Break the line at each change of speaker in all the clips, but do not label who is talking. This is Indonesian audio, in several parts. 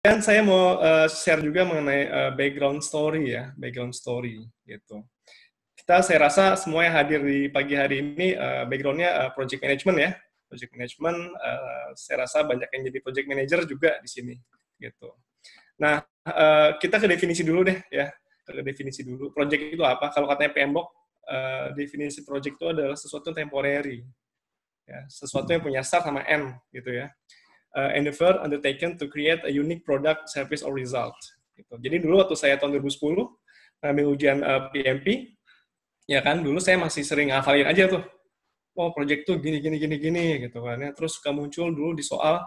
Dan saya mau share juga mengenai background story ya, background story gitu. Saya rasa semua yang hadir di pagi hari ini background-nya project management ya, project management. Saya rasa banyak yang jadi project manager juga di sini gitu. Nah, kita ke definisi dulu deh ya, ke definisi dulu. Project itu apa? Kalau katanya PMBOK, definisi project itu adalah sesuatu yang temporary, ya, sesuatu yang punya start sama end gitu ya. Endeavor undertaken to create a unique product, service, or result. Gitu. Jadi dulu waktu saya tahun 2010 ngambil ujian PMP, ya kan dulu saya masih sering ngafalin aja tuh, oh project tuh gini gini gini gini gitu kan ya. Terus suka muncul dulu di soal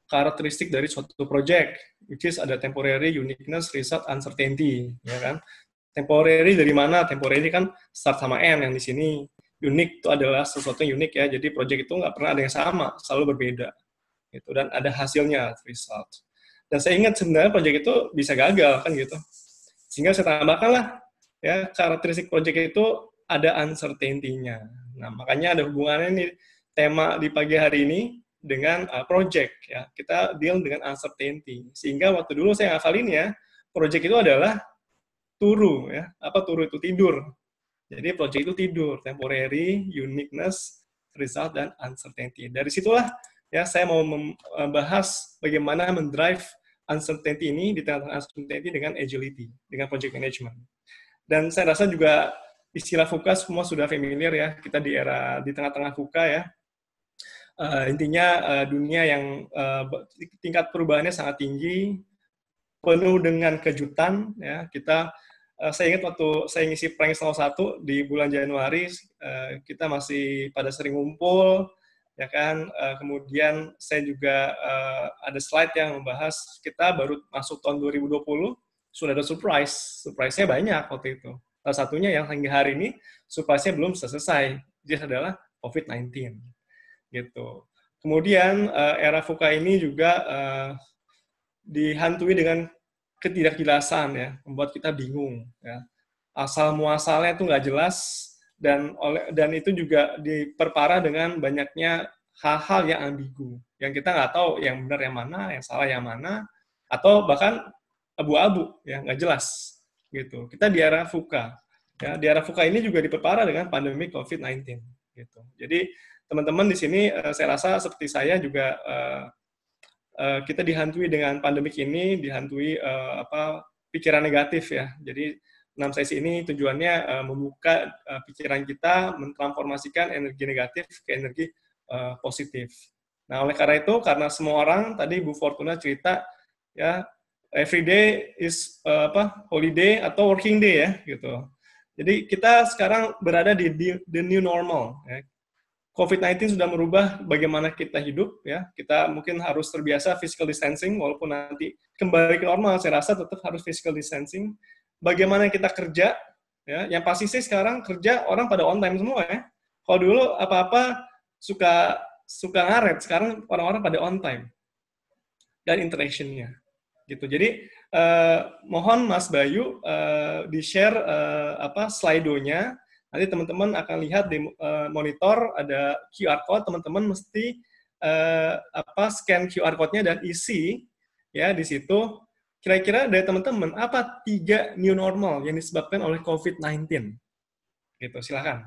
karakteristik dari suatu project, which is ada temporary, uniqueness, result, uncertainty, ya kan. Temporary dari mana? Temporary kan start sama end yang di sini. Unique itu adalah sesuatu yang unik ya. Jadi project itu nggak pernah ada yang sama, selalu berbeda. Gitu, dan ada hasilnya, result. Dan saya ingat sebenarnya proyek itu bisa gagal kan gitu. Sehingga saya tambahkan lah ya karakteristik proyek itu ada uncertainty-nya. Nah, makanya ada hubungannya nih tema di pagi hari ini dengan project ya. Kita deal dengan uncertainty. Sehingga waktu dulu saya ngafalinnya, project itu adalah turu ya. Apa turu itu? Tidur. Jadi project itu tidur, temporary, uniqueness, result, dan uncertainty. Dari situlah ya saya mau membahas bagaimana mendrive uncertainty ini di tengah uncertainty dengan agility, dengan project management. Dan saya rasa juga istilah VUCA semua sudah familiar ya, kita di tengah-tengah VUCA ya. Intinya dunia yang tingkat perubahannya sangat tinggi, penuh dengan kejutan ya. Saya ingat waktu saya ngisi Prank 01 di bulan Januari, kita masih pada sering ngumpul, ya kan. Kemudian saya juga ada slide yang membahas kita baru masuk tahun 2020, sudah ada surprise-nya banyak waktu itu. Salah satunya yang hingga hari ini surprise-nya belum selesai, dia adalah COVID-19, gitu. Kemudian era VUCA ini juga dihantui dengan ketidakjelasan ya, membuat kita bingung ya. Asal muasalnya itu nggak jelas dan itu juga diperparah dengan banyaknya hal-hal yang ambigu, yang kita nggak tahu yang benar yang mana, yang salah yang mana, atau bahkan abu-abu ya, nggak jelas gitu. Kita di era VUCA ya, di era VUCA ini juga diperparah dengan pandemi COVID-19 gitu. Jadi teman-teman di sini saya rasa seperti saya juga kita dihantui dengan pandemik ini, dihantui pikiran negatif ya. Jadi 6 sesi ini tujuannya membuka pikiran kita, mentransformasikan energi negatif ke energi positif. Nah, oleh karena itu, karena semua orang, tadi Bu Fortuna cerita, ya, every day is holiday atau working day ya, gitu. Jadi kita sekarang berada di the new normal. Ya. COVID-19 sudah merubah bagaimana kita hidup, ya. Kita mungkin harus terbiasa physical distancing, walaupun nanti kembali ke normal, saya rasa tetap harus physical distancing. Bagaimana kita kerja, ya. Yang pasti sih sekarang kerja orang pada on time semua ya. Kalau dulu apa-apa suka ngaret, sekarang orang-orang pada on time dan interaction-nya, gitu. Jadi mohon Mas Bayu di-share slide-nya. Nanti teman-teman akan lihat di monitor ada QR code, teman-teman mesti scan QR code-nya dan isi ya di situ. Kira-kira dari teman-teman apa 3 new normal yang disebabkan oleh COVID-19? Gitu, silakan.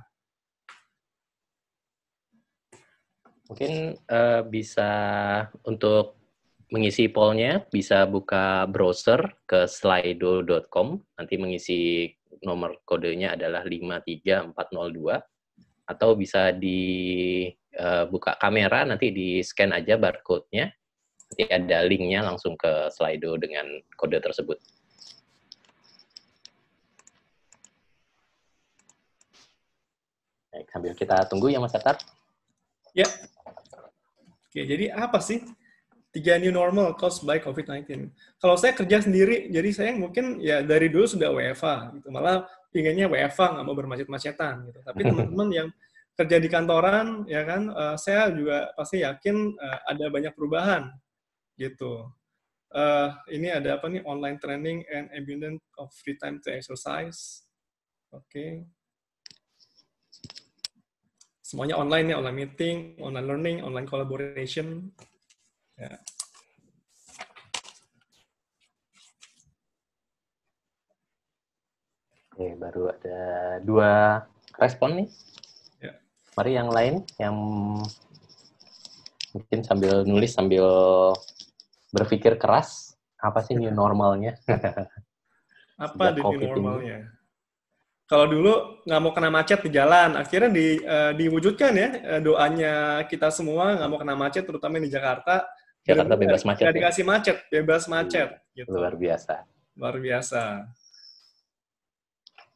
Mungkin bisa untuk mengisi poll-nya bisa buka browser ke slido.com, nanti mengisi nomor kodenya adalah 53402, atau bisa dibuka kamera, nanti di-scan aja barcode-nya, nanti ada link-nya langsung ke Slido dengan kode tersebut. Baik, sambil kita tunggu ya Mas Atar.
Ya. Oke, jadi apa sih 3 new normal caused by COVID-19? Kalau saya kerja sendiri, jadi saya mungkin ya dari dulu sudah WFA, gitu. Malah pinginnya WFA, nggak mau bermacet-macetan, gitu. Tapi teman-teman yang kerja di kantoran, ya kan, saya juga pasti yakin ada banyak perubahan, gitu. Ini ada apa nih, online training and abundance of free time to exercise. Oke. Semuanya online ya, online meeting, online learning, online collaboration. Ya.
Oke, baru ada 2 respon nih.
Ya.
Mari yang lain yang mungkin sambil nulis sambil berpikir keras, apa sih new normalnya?
Apa di new normalnya? Kalau dulu nggak mau kena macet di jalan, akhirnya diwujudkan ya doanya kita semua nggak mau kena macet, terutama di Jakarta.
Jakarta bebas macet.
Nggak dikasih macet, bebas macet. Gitu.
Luar biasa.
Luar biasa.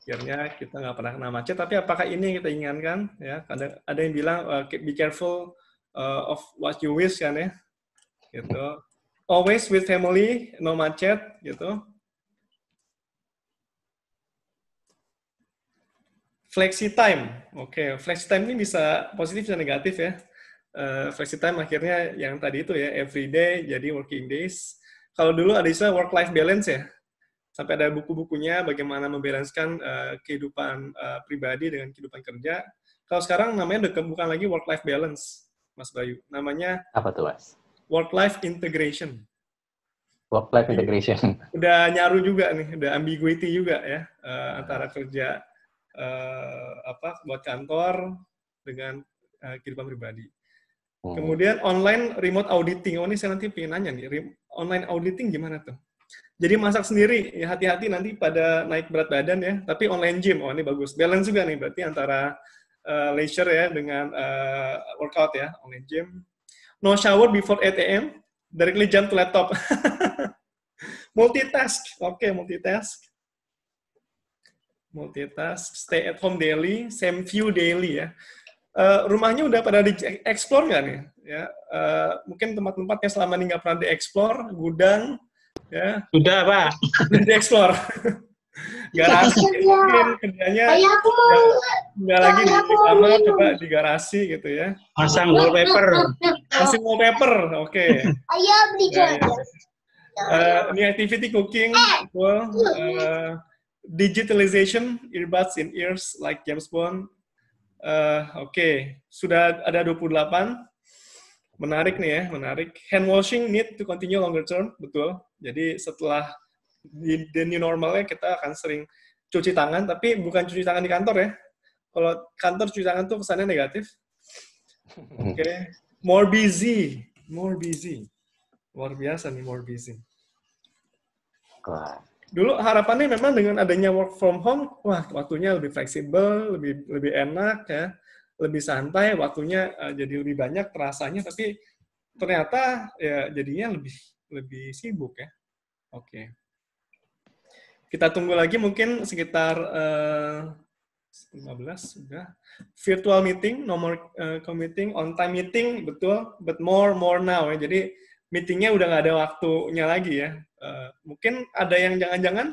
Akhirnya kita nggak pernah kena macet, tapi apakah ini yang kita inginkan? Ya, ada yang bilang be careful of what you wish kan ya, gitu. Always with family, no macet, gitu. Flexi time, oke. Flexi time ini bisa positif dan negatif ya. Flexi time akhirnya yang tadi itu ya, everyday jadi working days. Kalau dulu ada istilah work-life balance ya. Sampai ada buku-bukunya bagaimana membalancekan kehidupan pribadi dengan kehidupan kerja. Kalau sekarang namanya bukan lagi work-life balance, Mas Bayu. Namanya
apa tuh, Mas?
Work-life integration.
Work-life integration.
Udah nyaru juga nih, udah ambiguity juga ya antara kerja buat kantor dengan kehidupan pribadi. Kemudian online remote auditing. Oh, ini saya nanti pengen nanya nih, online auditing gimana tuh? Jadi masak sendiri, ya hati-hati nanti pada naik berat badan ya. Tapi online gym, oh ini bagus. Balance juga nih berarti antara leisure ya dengan workout ya, online gym. No shower before 8 a.m. Directly jump to laptop. Multitask, oke, multitask. Multitask, stay at home daily, same view daily ya. Rumahnya udah pada di-explore nggak nih? Ya, mungkin tempat-tempat yang selama ini nggak pernah di-explore, gudang, ya.
Sudah, Pak.
Di-explore. Garasi, mungkin kerjanya nggak lagi di kamar, coba di garasi gitu ya.
Pasang wallpaper.
Pasang wallpaper, oke.
Ayah beli jajan.
Ini activity cooking, digitalization, earbuds in ears like James Bond. Oke, sudah ada 28. Menarik nih ya, menarik. Hand washing need to continue longer term, betul. Jadi setelah the new normalnya kita akan sering cuci tangan, tapi bukan cuci tangan di kantor ya. Kalau kantor cuci tangan tuh kesannya negatif. Oke. More busy. Luar biasa nih, more busy. Dulu harapannya memang dengan adanya work from home, wah waktunya lebih fleksibel, lebih enak ya, lebih santai, waktunya jadi lebih banyak terasanya, tapi ternyata ya jadinya lebih sibuk ya. Oke. Kita tunggu lagi mungkin sekitar 15 sudah. Virtual meeting, no more commuting, on-time meeting, betul, but more now ya. Jadi meetingnya udah nggak ada waktunya lagi ya. Mungkin ada yang jangan-jangan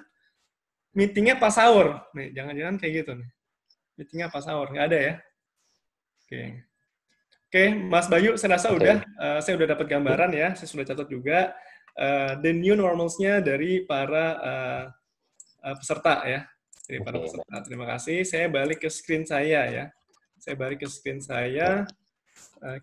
meetingnya pas sahur. Nih, jangan-jangan kayak gitu nih. Meetingnya pas sahur, nggak ada ya. Oke, Mas Bayu, saya rasa udah. Saya udah dapat gambaran ya, saya sudah catat juga. The new normals-nya dari para peserta ya. Dari para peserta. Terima kasih. Saya balik ke screen saya ya.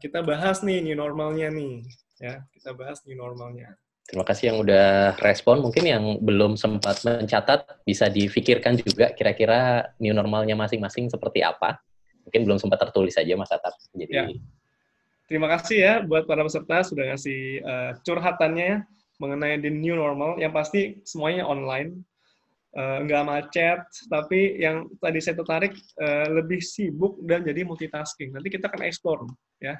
Kita bahas nih new normalnya nih. Ya, kita bahas new normalnya.
Terima kasih yang udah respon. Mungkin yang belum sempat mencatat bisa difikirkan juga kira-kira new normalnya masing-masing seperti apa. Mungkin belum sempat tertulis aja, Mas Atap. Jadi
ya. Terima kasih ya buat para peserta sudah ngasih curhatannya mengenai the new normal. Yang pasti semuanya online, nggak macet. Tapi yang tadi saya tertarik lebih sibuk dan jadi multitasking. Nanti kita akan explore ya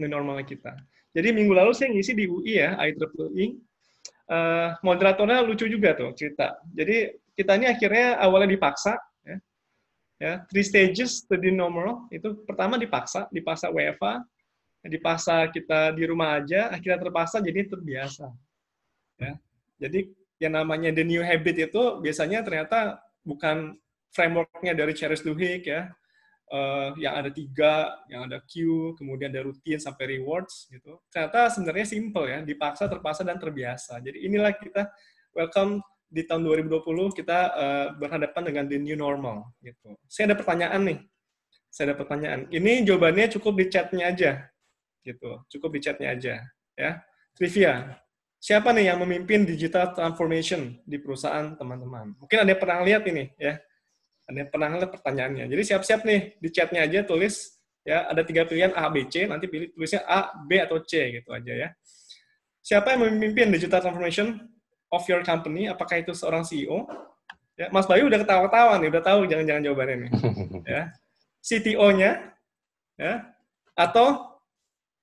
new normalnya kita. Jadi minggu lalu saya ngisi di UI ya, IEEE. Moderatornya lucu juga tuh cerita. Jadi kita ini akhirnya awalnya dipaksa, ya 3 stages to the normal. Itu pertama dipaksa WFA, dipaksa kita di rumah aja, akhirnya terpaksa jadi terbiasa. Ya. Jadi yang namanya the new habit itu biasanya ternyata bukan framework-nya dari Charles Duhigg ya. Yang ada 3, yang ada Q, kemudian ada rutin sampai rewards gitu. Ternyata sebenarnya simple ya, dipaksa, terpaksa, dan terbiasa. Jadi inilah kita welcome di tahun 2020 kita berhadapan dengan the new normal gitu. Saya ada pertanyaan nih. Saya ada pertanyaan. Ini jawabannya cukup di chatnya aja, gitu. Cukup di chatnya aja, ya. Trivia. Siapa nih yang memimpin digital transformation di perusahaan teman-teman? Mungkin ada yang pernah lihat ini, ya. Ada yang pernah lihat pertanyaannya. Jadi siap-siap nih di chatnya aja tulis, ya. Ada 3 pilihan A, B, C. Nanti tulisnya A, B atau C, gitu aja ya. Siapa yang memimpin digital transformation of your company? Apakah itu seorang CEO? Ya, Mas Bayu udah ketawa-ketawa nih, udah tahu jangan-jangan jawabannya nih. Ya. CTO-nya, ya, atau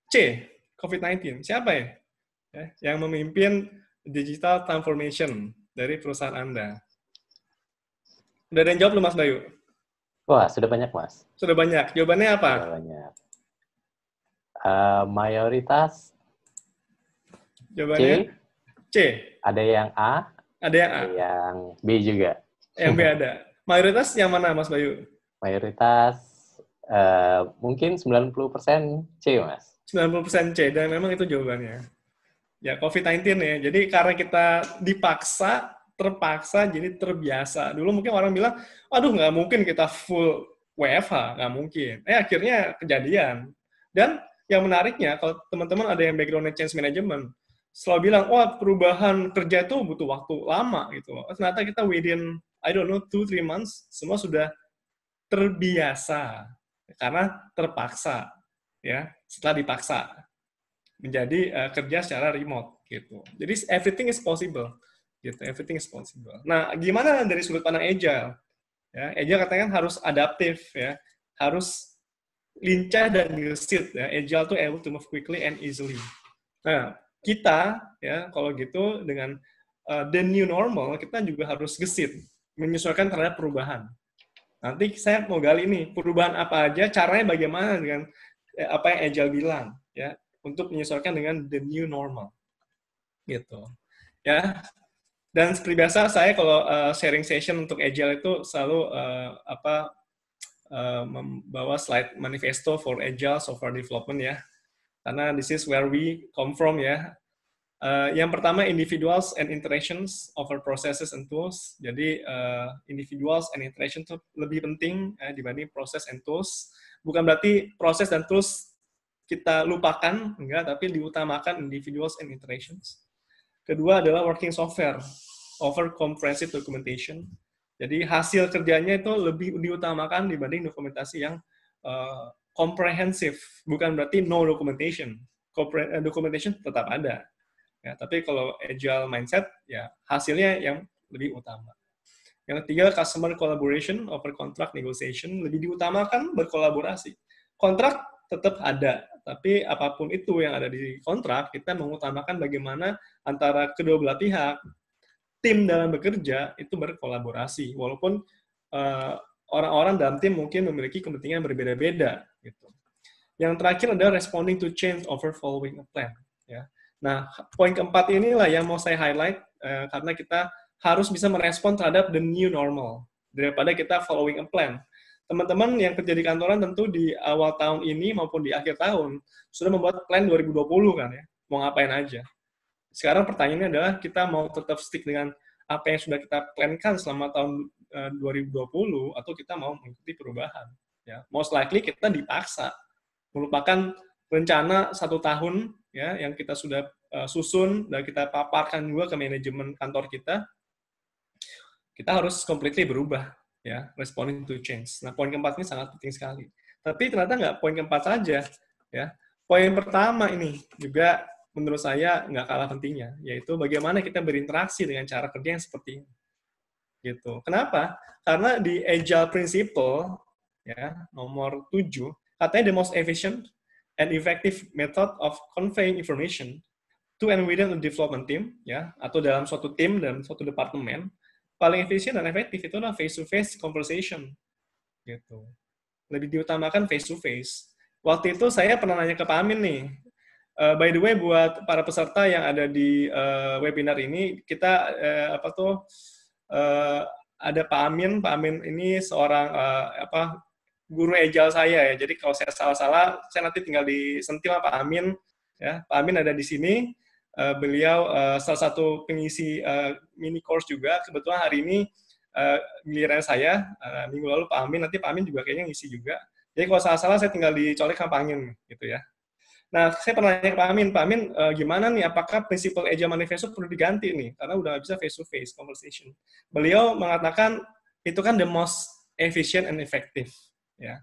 C, COVID-19. Siapa ya? Yang memimpin digital transformation dari perusahaan Anda? Udah ada yang jawab belum, Mas Bayu?
Wah, sudah banyak, Mas.
Sudah banyak. Jawabannya apa?
Sudah banyak. Mayoritas
Jawabannya C.
Ada yang A,
Ada yang A.
ada yang B juga.
Yang B ada. Mayoritas yang mana, Mas Bayu?
Mayoritas mungkin 90% C, Mas.
90% C, dan memang itu jawabannya. Ya, COVID-19 ya. Jadi karena kita terpaksa, jadi terbiasa. Dulu mungkin orang bilang, aduh nggak mungkin kita full WFH, nggak mungkin. Akhirnya kejadian. Dan yang menariknya, kalau teman-teman ada yang background change management, selalu bilang, wah perubahan kerja itu butuh waktu lama gitu loh. Ternyata kita within, I don't know, 2-3 months, semua sudah terbiasa. Karena terpaksa, ya, setelah dipaksa menjadi kerja secara remote gitu. Jadi everything is possible, gitu. Everything is possible. Nah, gimana dari sudut pandang agile? Ya, agile katanya kan harus adaptif, ya, harus lincah dan gesit. Ya. Agile tuh able to move quickly and easily. Nah, kita, ya, kalau gitu dengan the new normal, kita juga harus gesit, menyesuaikan terhadap perubahan. Nanti saya mau gali nih, perubahan apa aja, caranya bagaimana dengan apa yang Agile bilang, ya, untuk menyesuaikan dengan the new normal. Gitu. Ya. Dan seperti biasa, saya kalau sharing session untuk Agile itu selalu membawa slide manifesto for Agile software development ya. Karena this is where we come from ya. Yang pertama, individuals and interactions over processes and tools. Jadi, individuals and interaction itu lebih penting dibanding proses and tools. Bukan berarti proses dan tools kita lupakan, enggak, tapi diutamakan individuals and interactions. Kedua adalah working software, over comprehensive documentation. Jadi, hasil kerjanya itu lebih diutamakan dibanding dokumentasi yang comprehensive. Bukan berarti no documentation. Documentation tetap ada. Ya, tapi kalau agile mindset, ya hasilnya yang lebih utama. Yang ketiga, customer collaboration over contract negotiation, lebih diutamakan berkolaborasi. Kontrak tetap ada, tapi apapun itu yang ada di kontrak, kita mengutamakan bagaimana antara kedua belah pihak, tim dalam bekerja itu berkolaborasi, walaupun orang-orang dalam tim mungkin memiliki kepentingan berbeda-beda. Gitu. Yang terakhir adalah responding to change over following a plan. Ya. Nah, poin keempat inilah yang mau saya highlight, karena kita harus bisa merespon terhadap the new normal, daripada kita following a plan. Teman-teman yang kerja di kantoran tentu di awal tahun ini maupun di akhir tahun, sudah membuat plan 2020 kan ya, mau ngapain aja. Sekarang pertanyaannya adalah, kita mau tetap stick dengan apa yang sudah kita plankan selama tahun 2020, atau kita mau mengikuti perubahan. Ya. Most likely kita dipaksa, melupakan rencana 1 tahun, ya, yang kita sudah susun dan kita paparkan juga ke manajemen kantor kita. Kita harus completely berubah, ya, responding to change. Nah, poin keempat ini sangat penting sekali. Tapi ternyata nggak poin keempat saja, ya. Poin pertama ini juga menurut saya nggak kalah pentingnya, yaitu bagaimana kita berinteraksi dengan cara kerja yang seperti ini. Gitu. Kenapa? Karena di Agile Principle, ya, nomor 7, katanya the most efficient and effective method of conveying information to and within a development team, ya, atau dalam suatu tim, dalam suatu departemen, paling efisien dan efektif itu adalah face-to-face conversation. Gitu. Lebih diutamakan face-to-face. Waktu itu saya pernah nanya ke Pak Amin nih, by the way, buat para peserta yang ada di webinar ini, kita ada Pak Amin. Pak Amin ini seorang guru Agile saya ya. Jadi kalau saya salah-salah, saya nanti tinggal disentil Pak Amin. Ya, Pak Amin ada di sini. Beliau salah satu pengisi mini course juga. Kebetulan hari ini giliran saya. Minggu lalu Pak Amin, nanti Pak Amin juga kayaknya ngisi juga. Jadi kalau salah-salah saya tinggal dicolek sama Pak Amin, gitu ya. Nah, saya pernah nanya ke Pak Amin, gimana nih, apakah prinsipal Agile Manifesto perlu diganti nih? Karena udah nggak bisa face-to-face conversation. Beliau mengatakan, itu kan the most efficient and effective. Ya.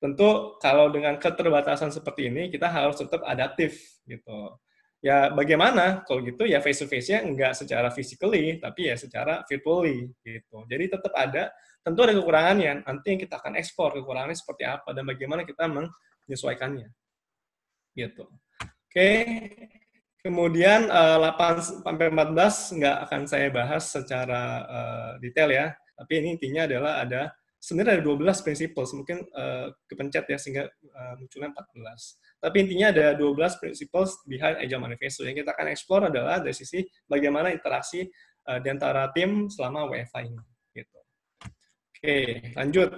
Tentu kalau dengan keterbatasan seperti ini, kita harus tetap adaptif. Gitu. Ya, bagaimana? Kalau gitu, ya face-to-face-nya nggak secara physically, tapi ya secara virtually. Gitu. Jadi tetap ada, tentu ada kekurangannya. Nanti yang kita akan ekspor, kekurangannya seperti apa, dan bagaimana kita menyesuaikannya. Gitu. Oke, kemudian 8 sampai 14 nggak akan saya bahas secara detail ya, tapi ini intinya adalah sebenarnya ada 12 principles, mungkin kepencet ya sehingga munculnya 14. Tapi intinya ada 12 principles behind Agile Manifesto. Yang kita akan explore adalah dari sisi bagaimana interaksi di antara tim selama WFH ini. Gitu. Oke, lanjut.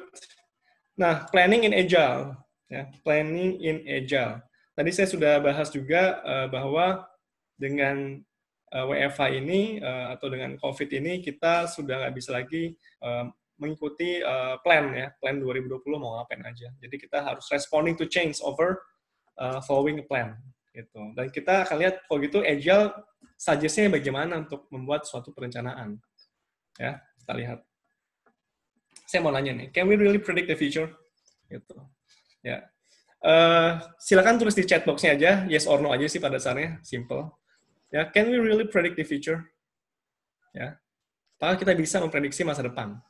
Nah, planning in Agile. Ya, planning in Agile. Tadi saya sudah bahas juga bahwa dengan WFH ini atau dengan COVID ini kita sudah nggak bisa lagi mengikuti plan 2020 mau ngapain aja. Jadi kita harus responding to change over following a plan gitu. Dan kita akan lihat kalau gitu Agile suggest-nya bagaimana untuk membuat suatu perencanaan. Ya, kita lihat. Saya mau nanya nih, can we really predict the future? Gitu. Ya. Silakan tulis di chat box-nya aja, yes or no aja sih pada dasarnya, simple. Ya, can we really predict the future? Ya, apakah kita bisa memprediksi masa depan?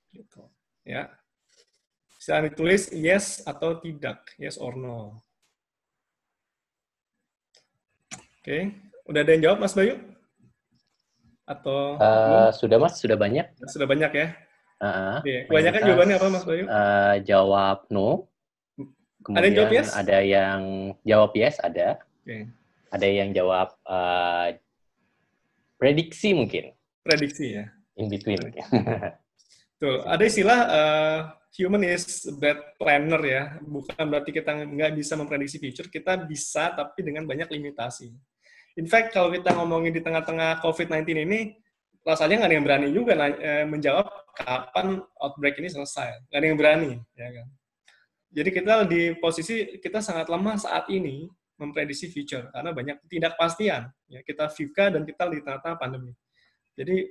Gitu. Ya, silakan ditulis yes atau tidak, yes or no. Oke, udah ada yang jawab Mas Bayu? Atau
sudah Mas, sudah banyak.
Sudah banyak ya.
Oke,
kebanyakan jawabannya apa Mas Bayu?
Jawab no. Kemudian
ada yang jawab yes?
Ada yang jawab yes, ada.
Okay.
Ada yang jawab prediksi mungkin.
Prediksi ya.
In between.
Tuh, ada istilah human is bad planner ya. Bukan berarti kita nggak bisa memprediksi future, kita bisa tapi dengan banyak limitasi. In fact, kalau kita ngomongin di tengah-tengah COVID-19 ini, rasanya nggak ada yang berani juga menjawab kapan outbreak ini selesai. Nggak ada yang berani, ya kan. Jadi kita di posisi kita sangat lemah saat ini memprediksi future karena banyak ketidakpastian. Ya, kita VUCA dan kita di tengah-tengah pandemi. Jadi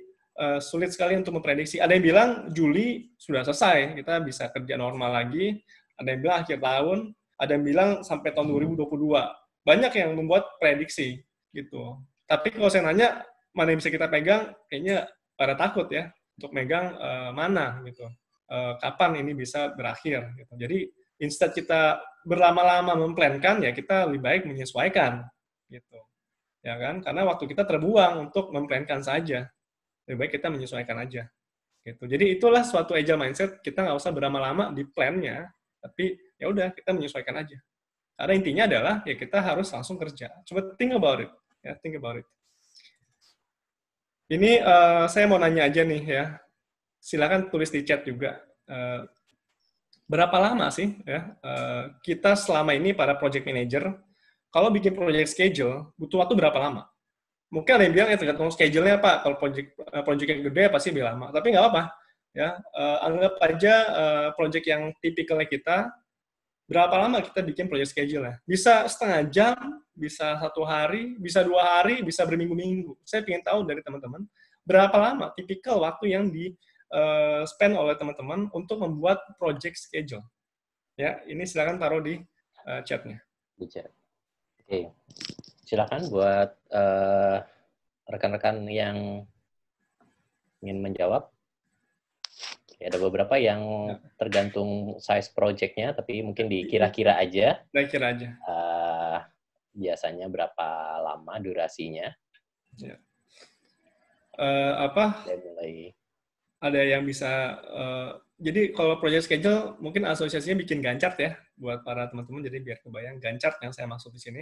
sulit sekali untuk memprediksi. Ada yang bilang Juli sudah selesai, kita bisa kerja normal lagi. Ada yang bilang akhir tahun. Ada yang bilang sampai tahun 2022. Banyak yang membuat prediksi gitu. Tapi kalau saya nanya mana yang bisa kita pegang, kayaknya pada takut ya untuk megang mana gitu. Kapan ini bisa berakhir gitu. Jadi instead kita berlama-lama memplankan, ya kita lebih baik menyesuaikan, gitu, ya kan? Karena waktu kita terbuang untuk memplankan saja, lebih baik kita menyesuaikan aja, gitu. Jadi itulah suatu agile mindset, kita nggak usah berlama-lama di plan-nya, tapi ya udah kita menyesuaikan aja. Karena intinya adalah ya kita harus langsung kerja. Coba think about it, ya think about it. Ini saya mau nanya aja nih ya, silakan tulis di chat juga. Berapa lama sih ya kita selama ini para project manager kalau bikin project schedule butuh waktu berapa lama? Mungkin ada yang bilang ya tergantung schedule-nya Pak. Kalau project yang gede pasti lebih lama. Tapi nggak apa-apa ya. Anggap aja project yang tipikalnya kita berapa lama kita bikin project schedule-nya? Bisa setengah jam, bisa 1 hari, bisa 2 hari, bisa berminggu-minggu. Saya ingin tahu dari teman-teman berapa lama tipikal waktu yang spend oleh teman-teman untuk membuat project schedule. Ya, ini silakan taruh di chat-nya.
Di chat. Oke. Silakan buat rekan-rekan yang ingin menjawab. Oke, ada beberapa yang tergantung size project-nya, tapi mungkin dikira-kira aja.
Kira-kira aja.
Biasanya berapa lama durasinya?
Ya. Ada yang bisa, jadi kalau project schedule mungkin asosiasinya bikin Gantt chart ya buat para teman-teman, jadi biar kebayang Gantt chart yang saya maksud di sini.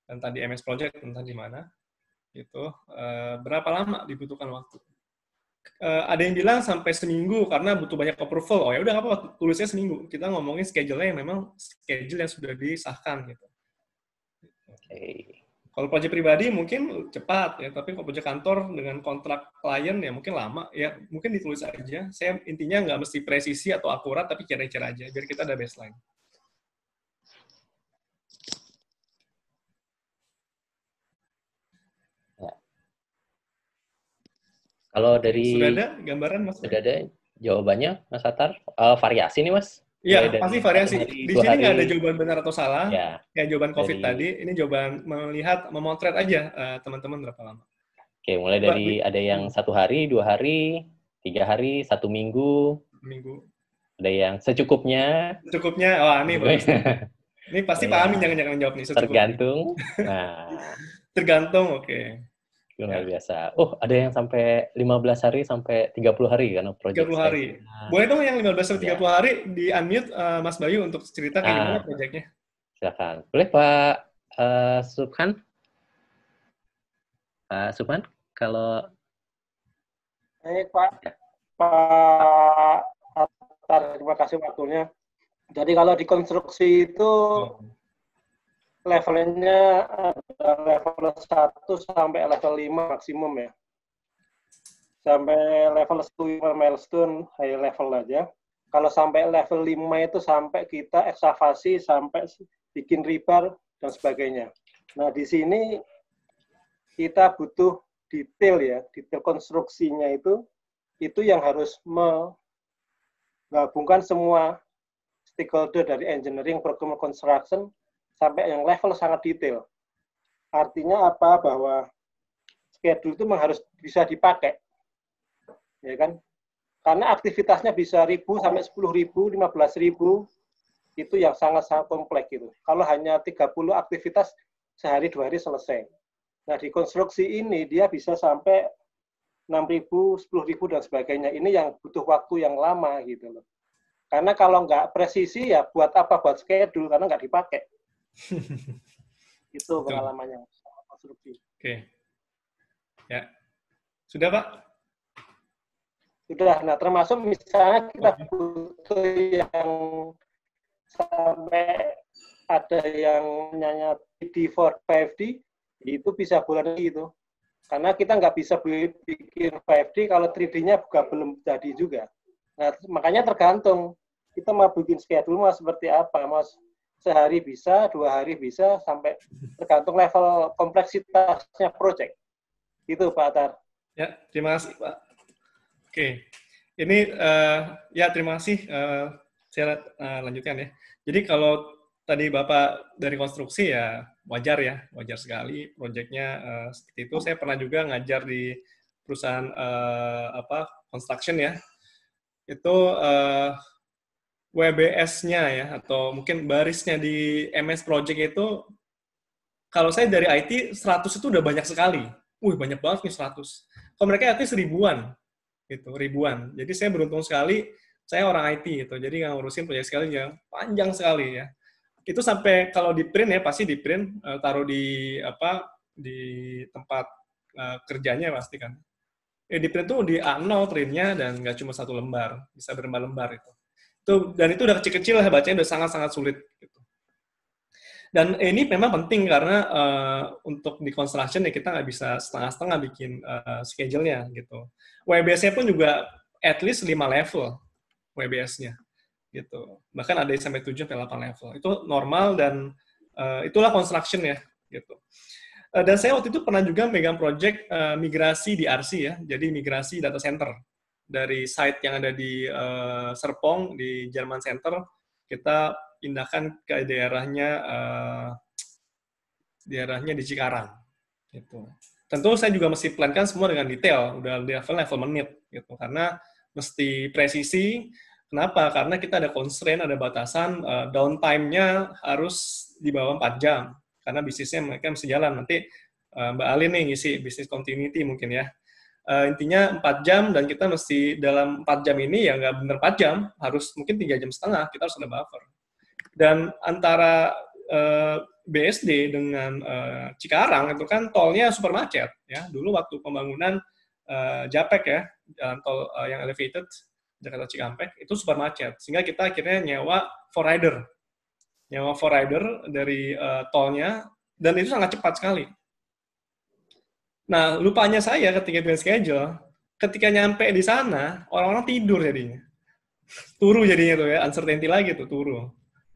Dan tadi MS Project tentang di mana, gitu. Berapa lama dibutuhkan waktu? Ada yang bilang sampai seminggu karena butuh banyak approval. Oh ya udah apa tulisnya seminggu. Kita ngomongin schedule-nya yang memang schedule yang sudah disahkan gitu.
Oke.
Kalau proyek pribadi mungkin cepat ya, tapi kalau proyek kantor dengan kontrak klien ya mungkin lama ya, mungkin ditulis aja. Saya intinya nggak mesti presisi atau akurat, tapi kira-kira aja biar kita ada baseline.
Ya. Kalau dari
Sudah ada gambaran Mas?
Sudah ada jawabannya Mas Atar? Variasi nih Mas.
Iya, pasti variasi.
Hari,
Di sini nggak ada jawaban benar atau salah.
Ya,
kayak jawaban COVID tadi, ini jawaban melihat, memotret aja teman-teman berapa lama.
Oke, mulai dari ada yang 1 hari, 2 hari, 3 hari, 1 minggu. Ada yang secukupnya.
Secukupnya, wah ini bagus. Ini pasti Pak Amin jangan jawab nih. Secukupnya.
Tergantung. Nah.
Tergantung, oke.
Luar biasa. Oh, ada yang sampai 15 hari sampai 30 hari kan proyek.
30 hari. Boleh dong yang 15 sampai 30 hari di unmute Mas Bayu untuk cerita kayak gimana proyeknya.
Silakan. Boleh Pak Subhan? Pak Subhan, kalau
baik Pak Atar, terima kasih waktunya. Jadi kalau di konstruksi itu levelnya ada level 1 sampai level 5 maksimum ya. Sampai level 1 milestone high level aja. Kalau sampai level 5 itu sampai kita ekskavasi, sampai bikin rebar dan sebagainya. Nah, di sini kita butuh detail ya, detail konstruksinya itu yang harus menggabungkan semua stakeholder dari engineering, procurement, construction, sampai yang level sangat detail. Artinya apa? Bahwa schedule itu harus bisa dipakai. Ya kan? Karena aktivitasnya bisa 1.000 sampai 10.000, 15.000, itu yang sangat-sangat kompleks gitu. Kalau hanya 30 aktivitas, sehari 2 hari selesai. Nah, di konstruksi ini dia bisa sampai 6.000, 10.000, dan sebagainya. Ini yang butuh waktu yang lama gitu loh. Karena kalau nggak presisi ya buat apa? Buat schedule, karena nggak dipakai. Itu pengalamannya konstruksi.
Oke. Ya. Sudah, Pak?
Sudah. Nah, termasuk misalnya kita butuh yang sampai ada yang nyanyi 3D, 4D, 5D, itu bisa bulan gitu. Karena kita nggak bisa bikin 5D kalau 3D-nya juga belum jadi juga. Nah, makanya tergantung. Kita mau bikin schedule mau seperti apa, mau sehari bisa, 2 hari bisa, sampai tergantung level kompleksitasnya project. Itu Pak Atar.
Ya, terima kasih Pak. Oke, ini ya terima kasih. Saya lanjutkan ya. Jadi kalau tadi Bapak dari konstruksi ya wajar sekali proyeknya seperti itu. Saya pernah juga ngajar di perusahaan construction ya. Itu WBS-nya ya, atau mungkin barisnya di MS Project itu, kalau saya dari IT, 100 itu udah banyak sekali. Banyak banget nih 100. Kalau mereka IT ribuan. Jadi saya beruntung sekali, saya orang IT gitu, jadi nggak ngurusin proyek sekali yang panjang sekali ya. Itu sampai kalau di print ya, pasti di print, taruh di tempat kerjanya pasti kan. Di print tuh di A0 printnya, dan nggak cuma 1 lembar, bisa berlembar-lembar itu. Dan itu udah kecil-kecil lah, bacanya udah sangat-sangat sulit. Gitu. Dan ini memang penting karena untuk di construction ya kita nggak bisa setengah-setengah bikin schedule-nya gitu. WBS-nya pun juga at least 5 level WBS-nya gitu. Bahkan ada yang sampai 7 sampai 8 level. Itu normal, dan itulah construction ya gitu. Dan saya waktu itu pernah juga megang project migrasi di RC ya, jadi migrasi data center. Dari site yang ada di Serpong, di German Center, kita pindahkan ke daerahnya di Cikarang. Gitu. Tentu saya juga mesti plankan semua dengan detail, udah level menit, gitu. Karena mesti presisi. Kenapa? Karena kita ada constraint, ada batasan, downtime-nya harus di bawah 4 jam. Karena bisnisnya mereka mesti jalan. Nanti Mbak Alin nih ngisi bisnis continuity mungkin ya. Intinya 4 jam, dan kita mesti dalam 4 jam ini ya nggak bener 4 jam, harus mungkin 3 jam setengah, kita harus ada buffer. Dan antara BSD dengan Cikarang itu kan tolnya super macet ya. Dulu waktu pembangunan Japek ya, jalan tol yang elevated Jakarta Cikampek, itu super macet, sehingga kita akhirnya nyewa 4Rider dari tolnya, dan itu sangat cepat sekali. Nah, lupanya saya ketika bikin schedule, ketika nyampe di sana, orang-orang tidur jadinya. Turu jadinya tuh ya, uncertainty lagi tuh, turu.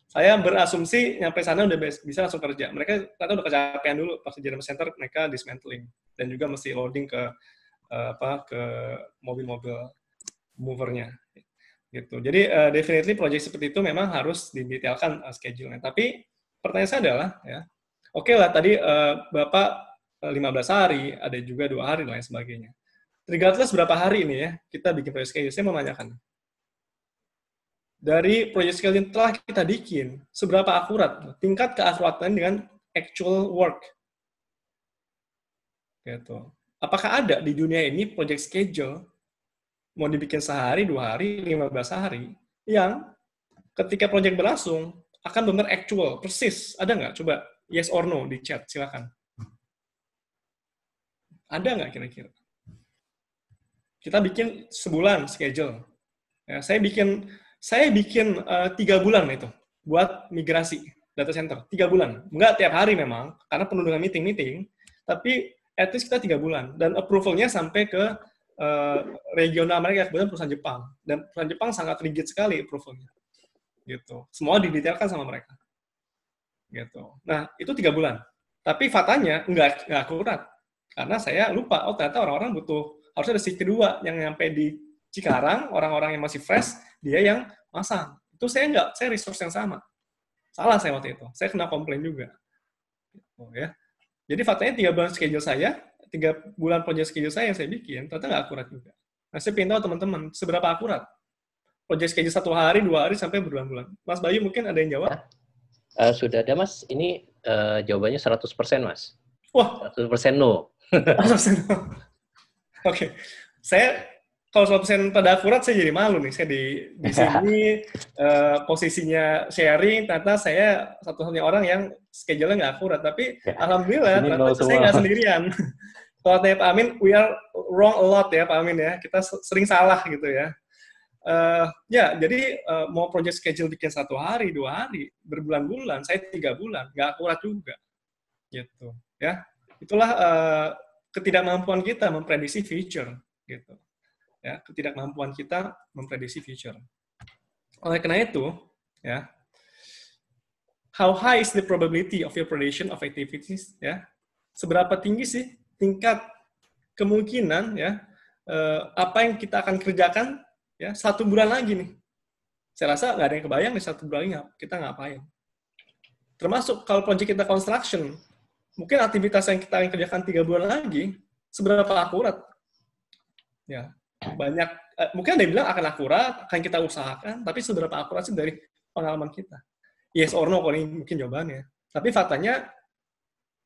Saya berasumsi nyampe sana udah bisa langsung kerja. Mereka ternyata udah kecapean dulu pas di Jeremy Center, mereka dismantling dan juga mesti loading ke ke mobil-mobil movernya gitu. Jadi definitely project seperti itu memang harus didetailkan schedule-nya. Tapi pertanyaan saya adalah ya, oke lah tadi Bapak 15 hari, ada juga 2 hari dan lain sebagainya. Regardless berapa hari ini ya kita bikin project schedule, saya mau menanyakan. Dari project schedule yang telah kita bikin, seberapa akurat tingkat keakuratan dengan actual work? Gitu. Apakah ada di dunia ini project schedule mau dibikin sehari, 2 hari, 15 hari yang ketika project berlangsung akan benar actual, persis? Ada nggak? Coba yes or no di chat, silakan. Ada nggak kira-kira? Kita bikin sebulan schedule. Ya, saya bikin 3 bulan itu buat migrasi data center. 3 bulan. Nggak tiap hari memang, karena penuh dengan meeting-meeting, tapi at least kita 3 bulan. Dan approval-nya sampai ke regional mereka, kebetulan perusahaan Jepang. Dan perusahaan Jepang sangat rigid sekali approval-nya. Gitu. Semua didetailkan sama mereka. Gitu. Nah, itu 3 bulan. Tapi faktanya nggak akurat. Karena saya lupa, oh ternyata orang-orang butuh, harusnya ada shift kedua yang nyampe di Cikarang, orang-orang yang masih fresh, dia yang masang. Itu saya nggak, saya resource yang sama. Salah saya waktu itu. Saya kena komplain juga. Oh, ya. Jadi faktanya 3 bulan schedule saya, 3 bulan project schedule saya yang saya bikin, ternyata nggak akurat juga. Nah, saya pengen tahu teman-teman, seberapa akurat? Project schedule 1 hari, 2 hari, sampai berbulan-bulan. Mas Bayu mungkin ada yang jawab?
Sudah ada, Mas. Ini jawabannya 100%, Mas.
Wah.
100% no.
100% no. Oke. Saya kalau 100% pada akurat, saya jadi malu nih. Saya di sini posisinya sharing, ternyata saya satu-satunya orang yang schedule-nya nggak akurat. Tapi alhamdulillah, ternyata saya nggak sendirian. Kalau tanya Pak Amin, we are wrong a lot ya Pak Amin ya. Kita sering salah gitu ya. Ya, jadi mau project schedule bikin 1 hari, 2 hari, berbulan-bulan, saya 3 bulan, nggak akurat juga. Gitu ya. Itulah ketidakmampuan kita memprediksi future. Gitu. Ya, ketidakmampuan kita memprediksi future. Oleh karena itu, ya, how high is the probability of your prediction of activities? Ya, seberapa tinggi sih tingkat kemungkinan ya apa yang kita akan kerjakan ya 1 bulan lagi nih? Saya rasa nggak ada yang kebayang nih 1 bulan ini kita ngapain. Termasuk kalau project kita construction, mungkin aktivitas yang kita akan kerjakan 3 bulan lagi, seberapa akurat? Ya, banyak mungkin ada yang bilang akan akurat, akan kita usahakan, tapi seberapa akurat sih dari pengalaman kita? Yes or no kalau ini mungkin jawabannya. Tapi faktanya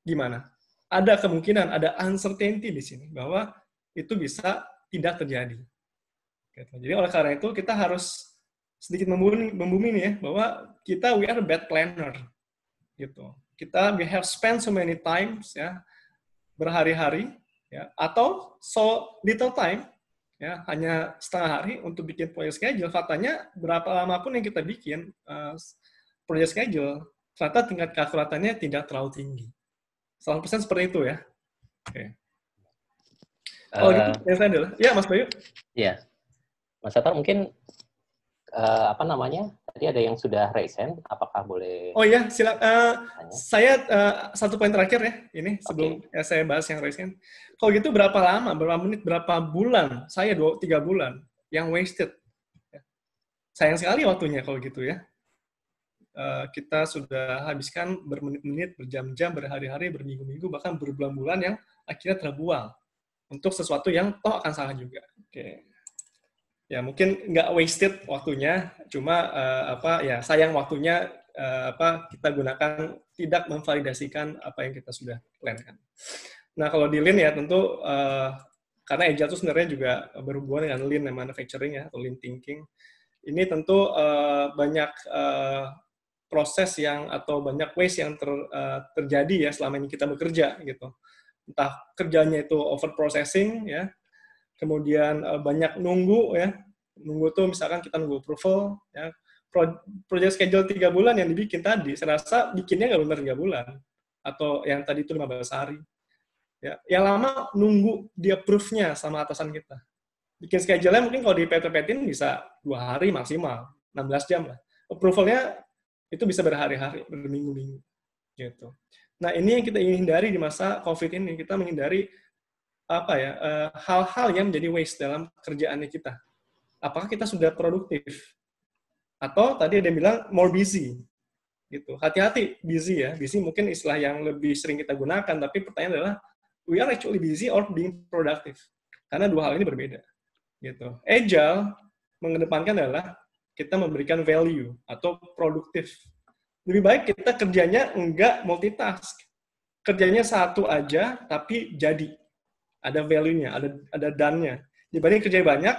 gimana? Ada kemungkinan, ada uncertainty di sini bahwa itu bisa tidak terjadi. Jadi oleh karena itu kita harus sedikit membumi nih ya bahwa kita we are a bad planner gitu. Kita we have spent so many times ya berhari-hari ya atau so little time ya hanya setengah hari untuk bikin project schedule. Faktanya berapa lama pun yang kita bikin project schedule, ternyata tingkat keakuratannya tidak terlalu tinggi. 100% seperti itu ya. Oke. Oh gitu, yang saya adalah, ya Mas Bayu.
Iya. Mas Atar mungkin apa namanya? Tadi ada yang sudah raise hand, apakah boleh?
Oh iya, silakan. Saya satu poin terakhir ya, ini sebelum saya bahas yang raise hand. Kalau gitu berapa lama, berapa menit, berapa bulan? Saya 3 bulan yang wasted. Sayang sekali waktunya kalau gitu ya. Kita sudah habiskan bermenit-menit, berjam-jam, berhari-hari, berminggu-minggu, bahkan berbulan-bulan yang akhirnya terbuang untuk sesuatu yang toh akan salah juga. Oke. Ya mungkin nggak wasted waktunya, cuma sayang waktunya kita gunakan tidak memvalidasikan apa yang kita sudah plankan. Nah kalau di Lean ya tentu karena Agile itu sebenarnya juga berhubungan dengan Lean manufacturing ya atau Lean thinking. Ini tentu banyak proses yang atau banyak waste yang terjadi ya selama ini kita bekerja gitu. Entah kerjanya itu over processing ya, kemudian banyak nunggu ya. Nunggu tuh misalkan kita nunggu approval ya. Project schedule 3 bulan yang dibikin tadi, saya rasa bikinnya nggak benar 3 bulan atau yang tadi itu 15 hari. Ya, yang lama nunggu dia proof-nya sama atasan kita. Bikin schedule-nya mungkin kalau di PT-PTin bisa 2 hari maksimal, 16 jam lah. Approval-nya itu bisa berhari-hari, berminggu-minggu. Gitu. Nah, ini yang kita ingin hindari di masa COVID ini. Kita menghindari hal-hal yang menjadi waste dalam kerjaannya kita. Apakah kita sudah produktif? Atau tadi ada yang bilang more busy. Gitu. Hati-hati, busy ya. Busy mungkin istilah yang lebih sering kita gunakan, tapi pertanyaan adalah, we are actually busy or being productive. Karena dua hal ini berbeda. Gitu. Agile mengedepankan adalah kita memberikan value atau produktif. Lebih baik kita kerjanya enggak multitask. Kerjanya satu aja, tapi jadi. Ada value-nya, ada done-nya. Dibanding kerja banyak,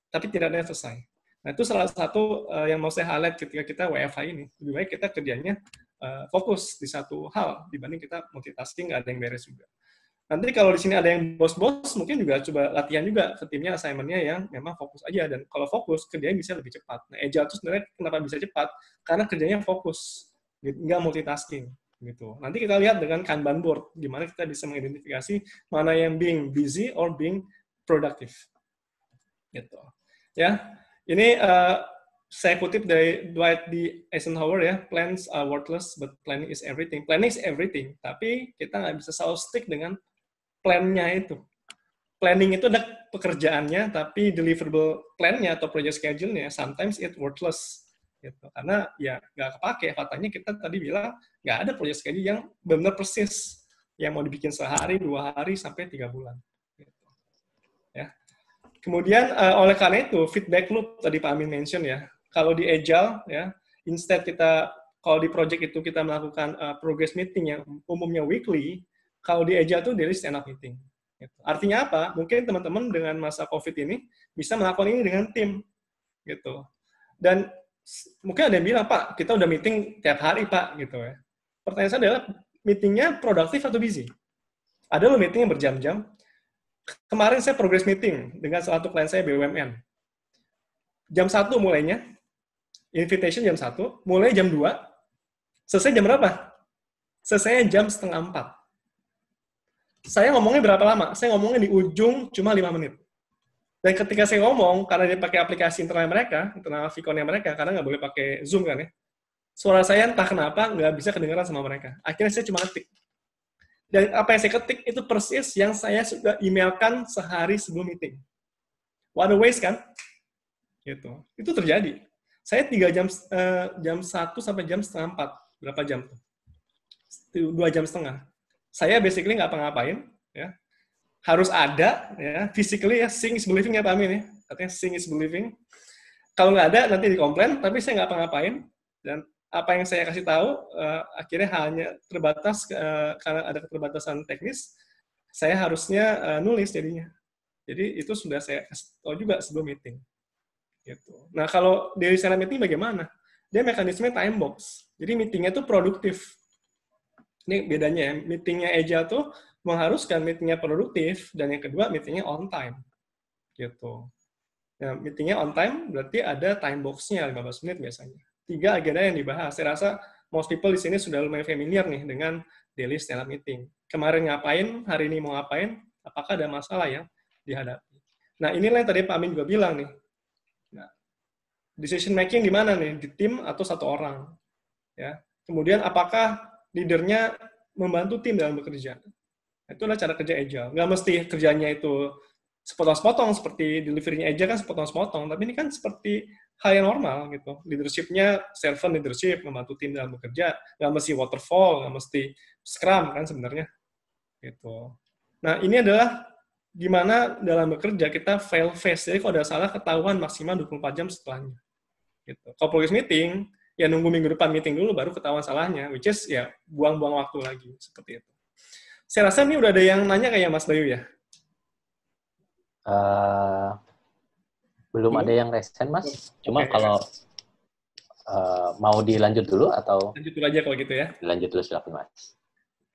tapi tidak ada yang selesai. Nah, itu salah satu yang mau saya highlight ketika kita WFH ini. Lebih baik kita kerjanya fokus di satu hal, dibanding kita multitasking, nggak ada yang beres juga. Nanti kalau di sini ada yang bos-bos, mungkin juga coba latihan juga ke timnya, assignment-nya yang memang fokus aja. Dan kalau fokus, kerjanya bisa lebih cepat. Nah, Agile itu sebenarnya kenapa bisa cepat? Karena kerjanya fokus, nggak multitasking. Gitu. Nanti kita lihat dengan Kanban board, gimana kita bisa mengidentifikasi mana yang being busy or being productive. Gitu. Ya, ini saya kutip dari Dwight D. Eisenhower ya, plans are worthless, but planning is everything. Planning is everything, tapi kita nggak bisa selalu stick dengan plan-nya itu. Planning itu ada pekerjaannya, tapi deliverable plan-nya atau project schedule-nya, sometimes it worthless. Gitu. Karena ya nggak kepake. Faktanya kita tadi bilang nggak ada project schedule yang benar persis, yang mau dibikin sehari, 2 hari, sampai 3 bulan. Gitu. Ya. Kemudian oleh karena itu feedback loop tadi Pak Amin mention ya. Kalau di Agile ya, instead kita kalau di project itu kita melakukan progress meeting yang umumnya weekly, kalau di Agile itu daily stand up meeting. Gitu. Artinya apa? Mungkin teman-teman dengan masa COVID ini bisa melakukan ini dengan tim, gitu. Dan mungkin ada yang bilang, Pak, kita udah meeting tiap hari, Pak, gitu ya. Pertanyaan saya adalah, meetingnya produktif atau busy? Ada loh meeting yang berjam-jam. Kemarin saya progress meeting dengan salah satu klien saya BUMN. Jam 1 mulainya, invitation jam 1, mulai jam 2, selesai jam berapa? Selesai jam setengah 4. Saya ngomongnya berapa lama? Saya ngomongnya di ujung cuma 5 menit. Dan ketika saya ngomong, karena dia pakai aplikasi internal mereka, internal Vicon-nya mereka, karena nggak boleh pakai Zoom kan ya, suara saya entah kenapa nggak bisa kedengaran sama mereka. Akhirnya saya cuma ketik. Dan apa yang saya ketik itu persis yang saya sudah emailkan sehari sebelum meeting. What a waste kan? Gitu. Itu terjadi. Saya 3 jam, jam 1 sampai jam setengah 4. Berapa jam tuh? 2 jam setengah. Saya basically nggak apa-ngapain, ya. Harus ada, ya, physically ya, seeing is believing ya Pak Amin ya. Katanya seeing is believing. Kalau nggak ada, nanti dikomplain, tapi saya nggak apa-ngapain. Dan apa yang saya kasih tahu, akhirnya hanya terbatas, karena ada keterbatasan teknis, saya harusnya nulis jadinya. Jadi itu sudah saya kasih tahu juga sebelum meeting. Gitu. Nah, kalau dari sana meeting bagaimana? Dia mekanisme time box. Jadi meetingnya itu produktif. Ini bedanya ya, meetingnya Agile tuh mengharuskan meetingnya produktif, dan yang kedua meetingnya on time. Gitu. Nah, meetingnya on time berarti ada time box-nya 15 menit biasanya. 3 agenda yang dibahas. Saya rasa most people di sini sudah lumayan familiar nih dengan daily stand up meeting. Kemarin ngapain, hari ini mau ngapain, apakah ada masalah yang dihadapi. Nah, inilah yang tadi Pak Amin juga bilang nih. Nah, decision making di mana nih? Di tim atau satu orang? Ya. Kemudian apakah leadernya membantu tim dalam bekerja? Itu adalah cara kerja Agile. Nggak mesti kerjanya itu sepotong-sepotong, seperti delivery-nya Agile kan sepotong-sepotong, tapi ini kan seperti hal yang normal gitu. Leadership-nya servant leadership, membantu tim dalam bekerja. Nggak mesti waterfall, nggak mesti scrum kan sebenarnya. Gitu. Nah, ini adalah gimana dalam bekerja kita fail fast. Jadi kalau ada salah ketahuan maksimal 24 jam setelahnya. Gitu. Kalau progress meeting, ya nunggu minggu depan meeting dulu baru ketahuan salahnya, which is ya buang-buang waktu lagi, seperti itu. Saya rasa ini udah ada yang nanya kayak Mas Bayu ya?
Belum ada yang resen, Mas. Cuma kalau mau dilanjut dulu atau?
Lanjut dulu aja kalau gitu ya.
Dilanjut dulu silakan, Mas.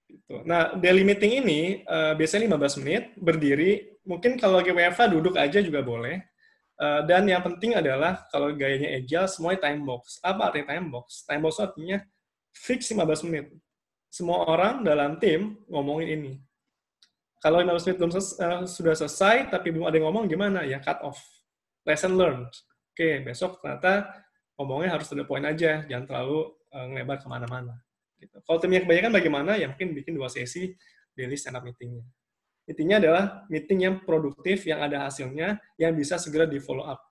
Gitu. Nah, daily meeting ini biasanya 15 menit, berdiri. Mungkin kalau lagi WFH duduk aja juga boleh. Dan yang penting adalah kalau gayanya Agile, semuanya time box. Apa artinya time box? Time box artinya fix 15 menit. Semua orang dalam tim ngomongin ini. Kalau 15 menit belum sudah selesai, tapi belum ada yang ngomong, gimana? Ya cut off. Lesson learned. Oke, besok ternyata ngomongnya harus to the point aja, jangan terlalu ngelebar kemana-mana. Gitu. Kalau timnya kebanyakan bagaimana? Ya mungkin bikin 2 sesi daily stand-up meeting-nya. Intinya adalah meeting yang produktif, yang ada hasilnya, yang bisa segera di-follow up.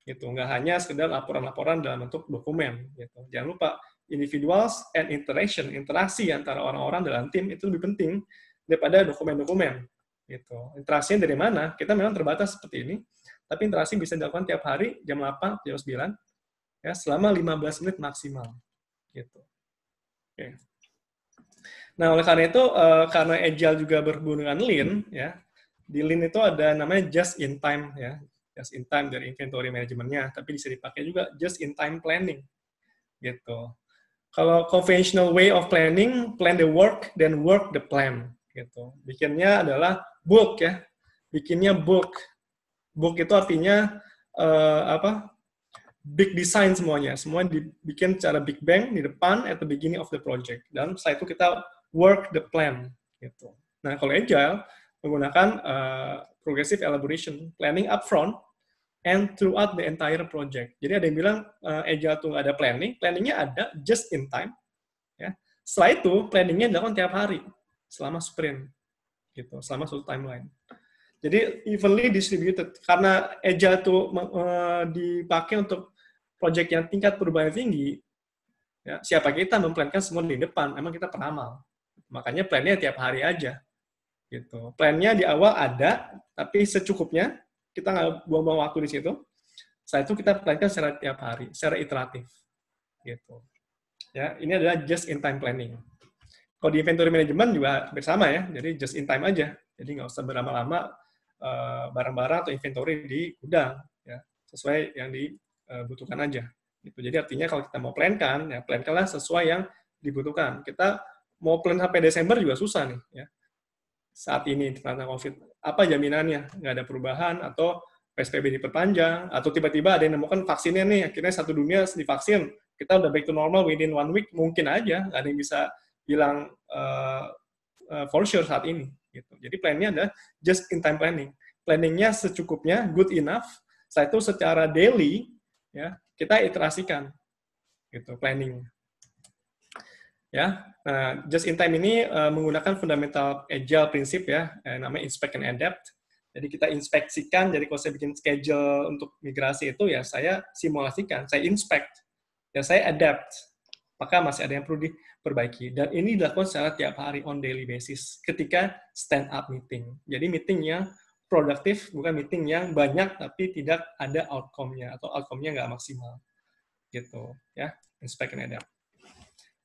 Gitu. Nggak hanya sekedar laporan-laporan dalam bentuk dokumen. Gitu. Jangan lupa, individuals and interaction, interaksi antara orang-orang dalam tim itu lebih penting daripada dokumen-dokumen. Gitu. Interaksinya dari mana? Kita memang terbatas seperti ini, tapi interaksi bisa dilakukan tiap hari, jam 8, jam 9, ya, selama 15 menit maksimal. Gitu. Oke. Nah, oleh karena itu, karena Agile juga berhubungan dengan Lean, ya, di Lean itu ada namanya just in time, ya, just in time dari inventory manajemennya, tapi bisa dipakai juga just in time planning, gitu. Kalau conventional way of planning, plan the work, then work the plan, gitu. Bikinnya adalah bulk, ya, bikinnya bulk. Bulk itu artinya big design semuanya, semua dibikin secara big bang di depan at the beginning of the project. Dan setelah itu kita work the plan, gitu. Nah, kalau Agile menggunakan progressive elaboration, planning upfront and throughout the entire project. Jadi ada yang bilang Agile itu nggak ada planning, planningnya ada just in time. Ya. Setelah itu planningnya dilakukan tiap hari selama sprint, gitu, selama suatu timeline. Jadi evenly distributed karena Agile itu dipakai untuk project yang tingkat perubahan tinggi. Ya, siapa kita memplankan semua di depan? Emang kita peramal. Makanya plan-nya tiap hari aja. Gitu. Plan-nya di awal ada, tapi secukupnya kita nggak buang-buang waktu di situ. Setelah itu kita plankan secara tiap hari, secara iteratif. Gitu. Ya, ini adalah just in time planning. Kalau di inventory management juga bersama ya, jadi just in time aja. Jadi nggak usah berlama-lama barang-barang atau inventory di gudang, ya, sesuai yang dibutuhkan aja. Gitu. Jadi artinya kalau kita mau plankan, ya plankanlah sesuai yang dibutuhkan. Kita mau plan sampai Desember juga susah nih, ya. Saat ini karena COVID, apa jaminannya? Nggak ada perubahan atau PSBB diperpanjang atau tiba-tiba ada yang nemukan vaksinnya nih, akhirnya satu dunia divaksin, kita udah back to normal within 1 week, mungkin aja nggak ada yang bisa bilang for sure saat ini. Gitu. Jadi plan-nya adalah just in time planning. Planningnya secukupnya, good enough. Setelah itu secara daily, ya kita iterasikan, gitu planning. Ya, nah, just in time ini menggunakan fundamental agile prinsip ya, namanya inspect and adapt. Jadi kita inspeksikan. Jadi kalau saya bikin schedule untuk migrasi itu ya saya simulasikan, saya inspect, ya saya adapt. Maka masih ada yang perlu diperbaiki. Dan ini dilakukan secara tiap hari on daily basis ketika stand up meeting. Jadi meeting yang produktif, bukan meeting yang banyak tapi tidak ada outcome-nya atau outcome-nya nggak maksimal. Gitu ya, inspect and adapt.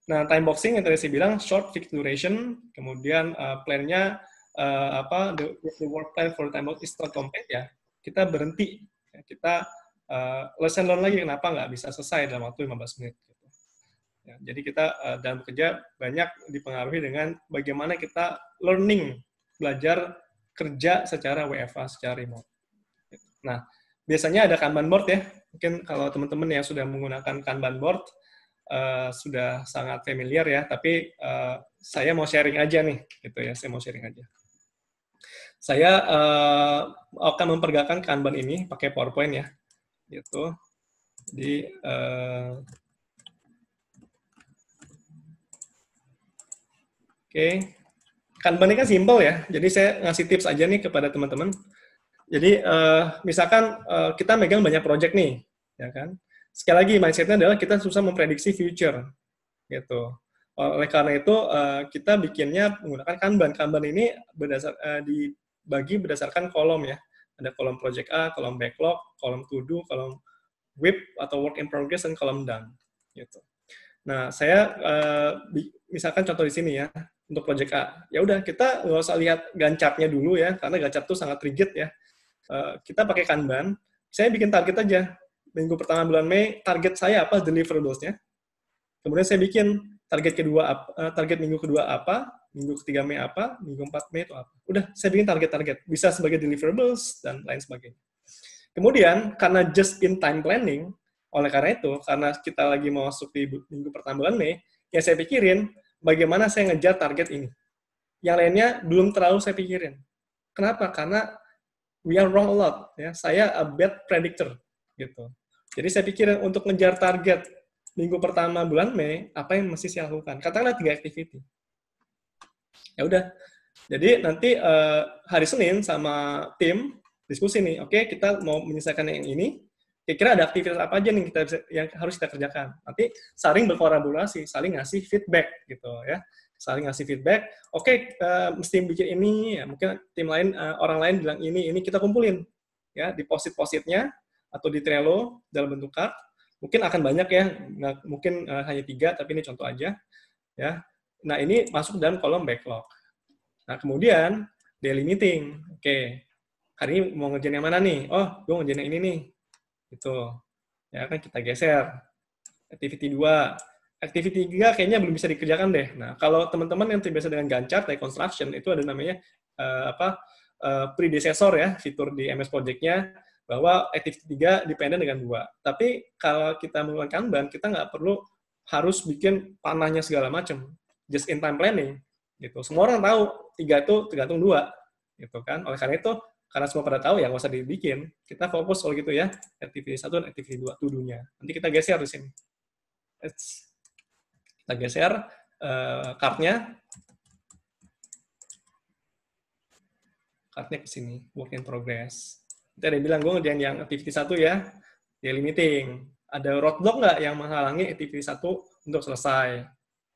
Nah, time boxing yang tadi saya bilang short fixed duration, kemudian plan-nya the work plan for time box is not complete ya. Kita berhenti, ya, kita lesson learn lagi kenapa nggak bisa selesai dalam waktu 15 menit. Ya, jadi kita dalam bekerja banyak dipengaruhi dengan bagaimana kita learning, belajar kerja secara WFH, secara remote. Nah, biasanya ada Kanban board ya. Mungkin kalau teman-teman yang sudah menggunakan Kanban board sudah sangat familiar ya. Tapi saya mau sharing aja nih, gitu ya. Saya mau sharing aja. Saya akan memperagakan Kanban ini pakai PowerPoint ya, gitu. Di Oke. Kanban ini kan simple ya, jadi saya ngasih tips aja nih kepada teman-teman. Jadi, misalkan kita megang banyak project nih, ya kan. Sekali lagi, mindset-nya adalah kita susah memprediksi future, gitu. Oleh karena itu, kita bikinnya menggunakan Kanban. Kanban ini dibagi berdasarkan kolom ya. Ada kolom project A, kolom backlog, kolom to do, kolom WIP atau work in progress, dan kolom done, gitu. Nah, saya misalkan contoh di sini ya, untuk project A. Ya udah, kita nggak usah lihat gancapnya dulu ya, karena gancap itu sangat rigid ya. Kita pakai Kanban, saya bikin target aja. Minggu pertama bulan Mei, target saya apa, deliverables-nya. Kemudian saya bikin target kedua, target minggu kedua apa, minggu ketiga Mei apa, minggu 4 Mei itu apa. Udah, saya bikin target-target. Bisa sebagai deliverables, dan lain sebagainya. Kemudian, karena just in time planning, oleh karena itu, karena kita lagi mau masuk di minggu pertama bulan Mei, ya saya pikirin, bagaimana saya ngejar target ini. yang lainnya belum terlalu saya pikirin. Kenapa? Karena we are wrong a lot. Ya, saya a bad predictor gitu. Jadi saya pikirin untuk ngejar target minggu pertama bulan Mei, apa yang mesti saya lakukan? Katakanlah 3 activity. Ya udah. Jadi nanti hari Senin sama tim diskusi nih. Oke, kita mau menyelesaikan yang ini. Kira-kira ada aktivitas apa aja nih yang harus kita kerjakan. Nanti saling berkolaborasi, saling ngasih feedback gitu ya. Saling ngasih feedback. Oke, mesti bikin ini. Ya, mungkin tim lain, orang lain bilang ini kita kumpulin ya di post-it-post-itnya atau di Trello dalam bentuk card. Mungkin akan banyak ya, mungkin hanya 3, tapi ini contoh aja. Ya. Nah, ini masuk dalam kolom backlog. Nah, kemudian daily meeting. Oke, hari ini mau ngerjain yang mana nih? Oh, gue ngerjain yang ini nih. Gitu. Ya kan kita geser. Activity 2. Activity 3 kayaknya belum bisa dikerjakan deh. Nah, kalau teman-teman yang terbiasa dengan Gantt chart, construction, itu ada namanya predecessor ya, fitur di MS Project-nya, bahwa activity 3 dependen dengan 2. Tapi kalau kita menggunakan Kanban, kita nggak perlu harus bikin panahnya segala macam. Just in time planning. Gitu. Semua orang tahu 3 itu tergantung 2. Gitu kan. Oleh karena itu, karena semua pada tahu ya nggak usah dibikin. Kita fokus kalau gitu ya, activity 1 dan activity 2 to-do-nya. Nanti kita geser di sini. Kita geser card-nya. Card-nya ke sini, work in progress. Nanti ada yang bilang, gue ngerjain yang activity 1 ya, daily meeting. Ada roadblock nggak yang menghalangi activity 1 untuk selesai?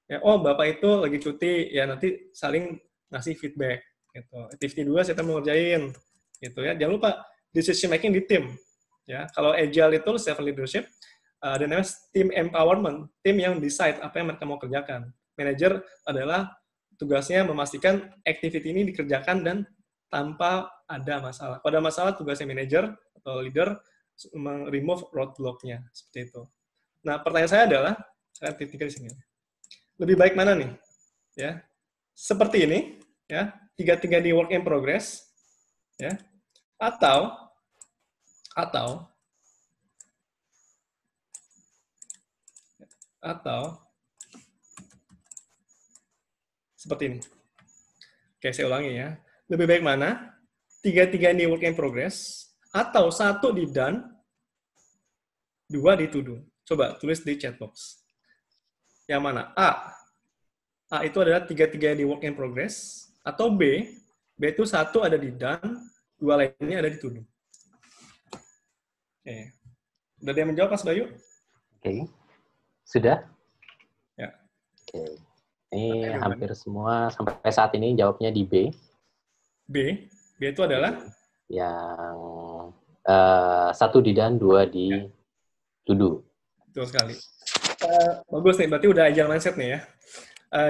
Ya, oh, Bapak itu lagi cuti, ya nanti saling ngasih feedback. Gitu. Activity 2 saya mau ngerjain. Gitu ya. Jangan lupa, decision making di tim. Ya, kalau agile itu self leadership, ada namanya team empowerment, tim yang decide apa yang mereka mau kerjakan. Manager adalah tugasnya memastikan activity ini dikerjakan dan tanpa ada masalah. Kalau ada masalah, tugasnya manager atau leader remove roadblock-nya, seperti itu. Nah, pertanyaan saya adalah, saya titik di sini. Lebih baik mana nih? Ya, seperti ini, ya, 3 di work in progress, ya, atau seperti ini. Oke, saya ulangi ya. Lebih baik mana? 3 di work in progress, atau 1 di done, 2 di to do. Coba tulis di chat box. Yang mana? A itu adalah 3 di work in progress, atau B itu 1 ada di done, 2 lainnya ada di to do. Oke. Udah ada yang menjawab, Mas Bayu?
Oke. Sudah?
Ya.
Oke. Ini hampir semua sampai saat ini jawabnya di B.
B itu adalah?
Yang 1 di done, 2 di to do.
Betul sekali. Bagus nih, berarti udah agile mindset nih ya.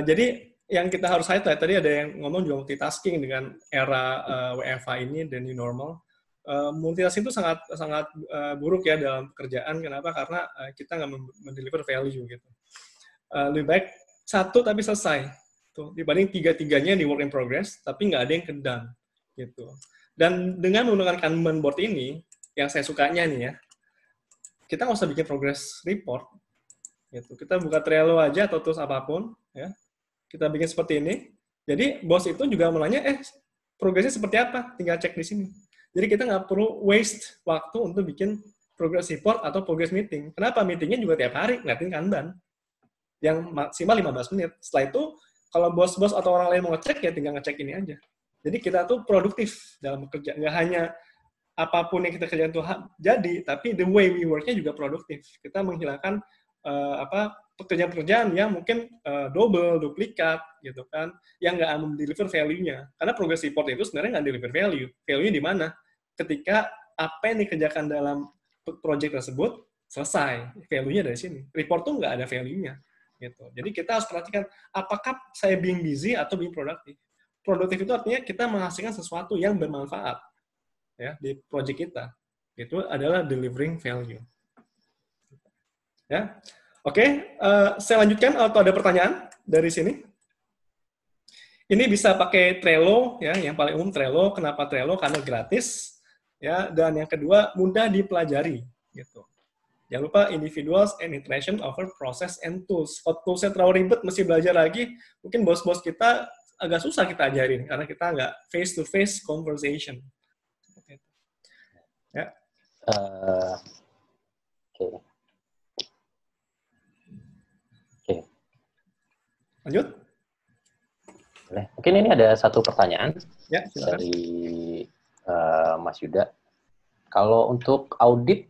Jadi yang kita harus highlight, tadi ada yang ngomong juga multitasking dengan era WFH ini dan new normal. Multitasking itu sangat buruk ya dalam pekerjaan. Kenapa? Karena kita nggak mendeliver value gitu. Lebih baik 1 tapi selesai. Tuh, dibanding 3-3-nya di work in progress, tapi nggak ada yang kedone. Gitu. Dan dengan menggunakan Kanban board ini, yang saya sukanya nih ya, kita nggak usah bikin progress report. Gitu. Kita buka Trello aja atau tools apapun, ya. Kita bikin seperti ini. Jadi bos itu juga mau nanya, progresnya seperti apa? Tinggal cek di sini. Jadi kita nggak perlu waste waktu untuk bikin progress report atau progress meeting. Kenapa? Meetingnya juga tiap hari ngeliatin Kanban. Yang maksimal 15 menit. Setelah itu, kalau bos-bos atau orang lain mau ngecek, ya tinggal ngecek ini aja. Jadi kita tuh produktif dalam bekerja. Nggak hanya apapun yang kita kerjakan itu jadi, tapi the way we work-nya juga produktif. Kita menghilangkan pekerjaan-pekerjaan yang mungkin double, duplikat, gitu kan, yang nggak mendeliver value-nya. Karena progress report itu sebenarnya nggak deliver value. Value-nya di mana? Ketika apa yang dikerjakan dalam project tersebut selesai, value-nya dari sini. Report tuh nggak ada value-nya. Gitu. Jadi kita harus perhatikan apakah saya being busy atau being produktif. Produktif itu artinya kita menghasilkan sesuatu yang bermanfaat ya di project kita. Itu adalah delivering value. Ya, oke. Saya lanjutkan atau ada pertanyaan dari sini? Ini bisa pakai Trello ya, yang paling umum Trello. Kenapa Trello? Karena gratis ya, dan yang kedua mudah dipelajari gitu. Jangan lupa individuals and interaction over process and tools. Kalau toolsnya terlalu ribet, mesti belajar lagi. Mungkin bos-bos kita agak susah kita ajarin karena kita nggak face-to-face conversation. Ya.
Oke.
Lanjut.
Boleh. Mungkin ini ada satu pertanyaan
silakan.
dari Mas Yuda. Kalau untuk audit,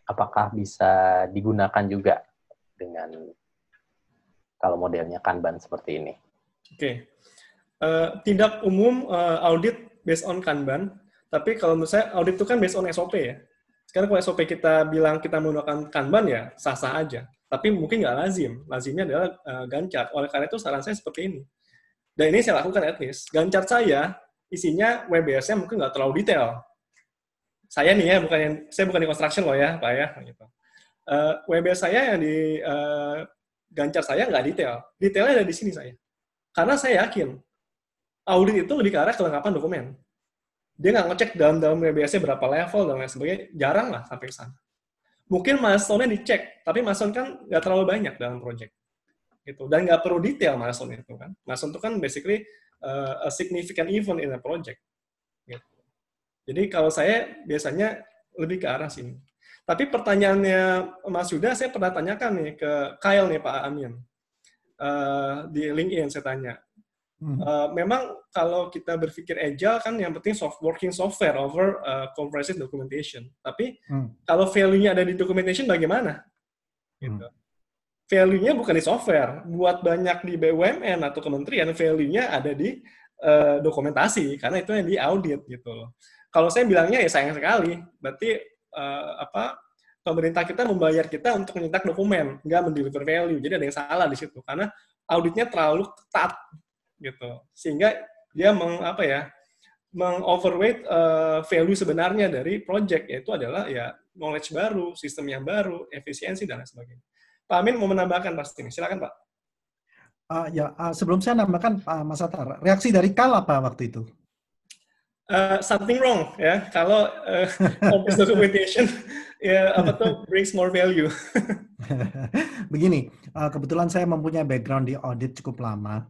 apakah bisa digunakan juga dengan kalau modelnya Kanban seperti ini?
Oke. Tindak umum audit based on Kanban, tapi kalau menurut saya audit itu kan based on SOP ya. Sekarang kalau SOP kita bilang kita menggunakan Kanban ya sah-sah aja. Tapi mungkin nggak lazim. Lazimnya adalah Gantt chart. Oleh karena itu saran saya seperti ini. Dan ini saya lakukan at least. Gantt chart saya isinya WBS-nya mungkin nggak terlalu detail. Saya nih ya, saya bukan di construction loh ya, Pak ya. Gitu. WBS saya yang di Gantt chart saya nggak detail. Detailnya ada di sini saya. Karena saya yakin audit itu lebih ke arah kelengkapan dokumen. Dia nggak ngecek dalam WBS-nya berapa level dan lain sebagainya. Jarang lah sampai ke sana. Mungkin milestone-nya dicek, tapi milestone kan nggak terlalu banyak dalam project. Gitu. Dan nggak perlu detail milestone itu kan. Milestone itu kan basically a significant event in a project. Gitu. Jadi kalau saya biasanya lebih ke arah sini. Tapi pertanyaannya Mas Yuda, saya pernah tanyakan nih ke Kyle nih Pak Amin. Di LinkedIn saya tanya. Memang kalau kita berpikir agile kan yang penting working software over comprehensive documentation. Tapi kalau value-nya ada di documentation bagaimana? Gitu. Value-nya bukan di software. Buat banyak di BUMN atau kementerian, value-nya ada di dokumentasi karena itu yang di audit gitu loh. Kalau saya bilangnya ya sayang sekali. Berarti pemerintah kita membayar kita untuk mencetak dokumen, nggak mendeliver value. Jadi ada yang salah di situ karena auditnya terlalu ketat gitu, sehingga dia overweight value sebenarnya dari project, yaitu adalah ya knowledge baru, sistem yang baru, efisiensi dan lain sebagainya. Pak Amin mau menambahkan pasti ini, silakan Pak.
Sebelum saya nambahkan Pak Mas Atar, reaksi dari Kal apa waktu itu?
Something wrong ya, kalau office documentation brings more value.
Begini, kebetulan saya mempunyai background di audit cukup lama.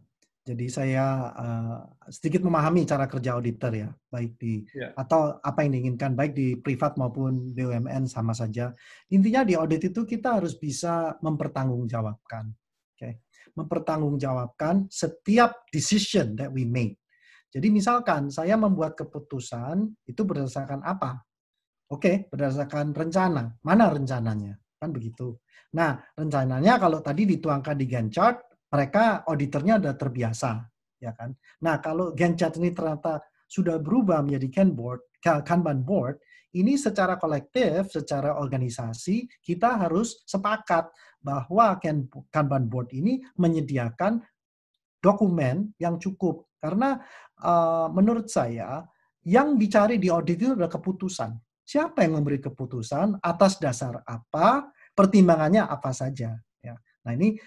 Jadi saya sedikit memahami cara kerja auditor ya, baik atau apa yang diinginkan, baik di privat maupun BUMN sama saja. Intinya di audit itu kita harus bisa mempertanggungjawabkan, mempertanggungjawabkan setiap decision that we make. Jadi misalkan saya membuat keputusan itu berdasarkan apa? Berdasarkan rencana. Mana rencananya? Kan begitu. Nah, rencananya kalau tadi dituangkan di Gantt chart, mereka auditornya sudah terbiasa, ya kan? Nah, kalau Gantt chart ini ternyata sudah berubah menjadi Kanban board, ini secara kolektif, secara organisasi, kita harus sepakat bahwa Kanban board ini menyediakan dokumen yang cukup. Karena menurut saya, yang dicari di audit itu adalah keputusan. Siapa yang memberi keputusan, atas dasar apa, pertimbangannya apa saja. Ya. Nah ini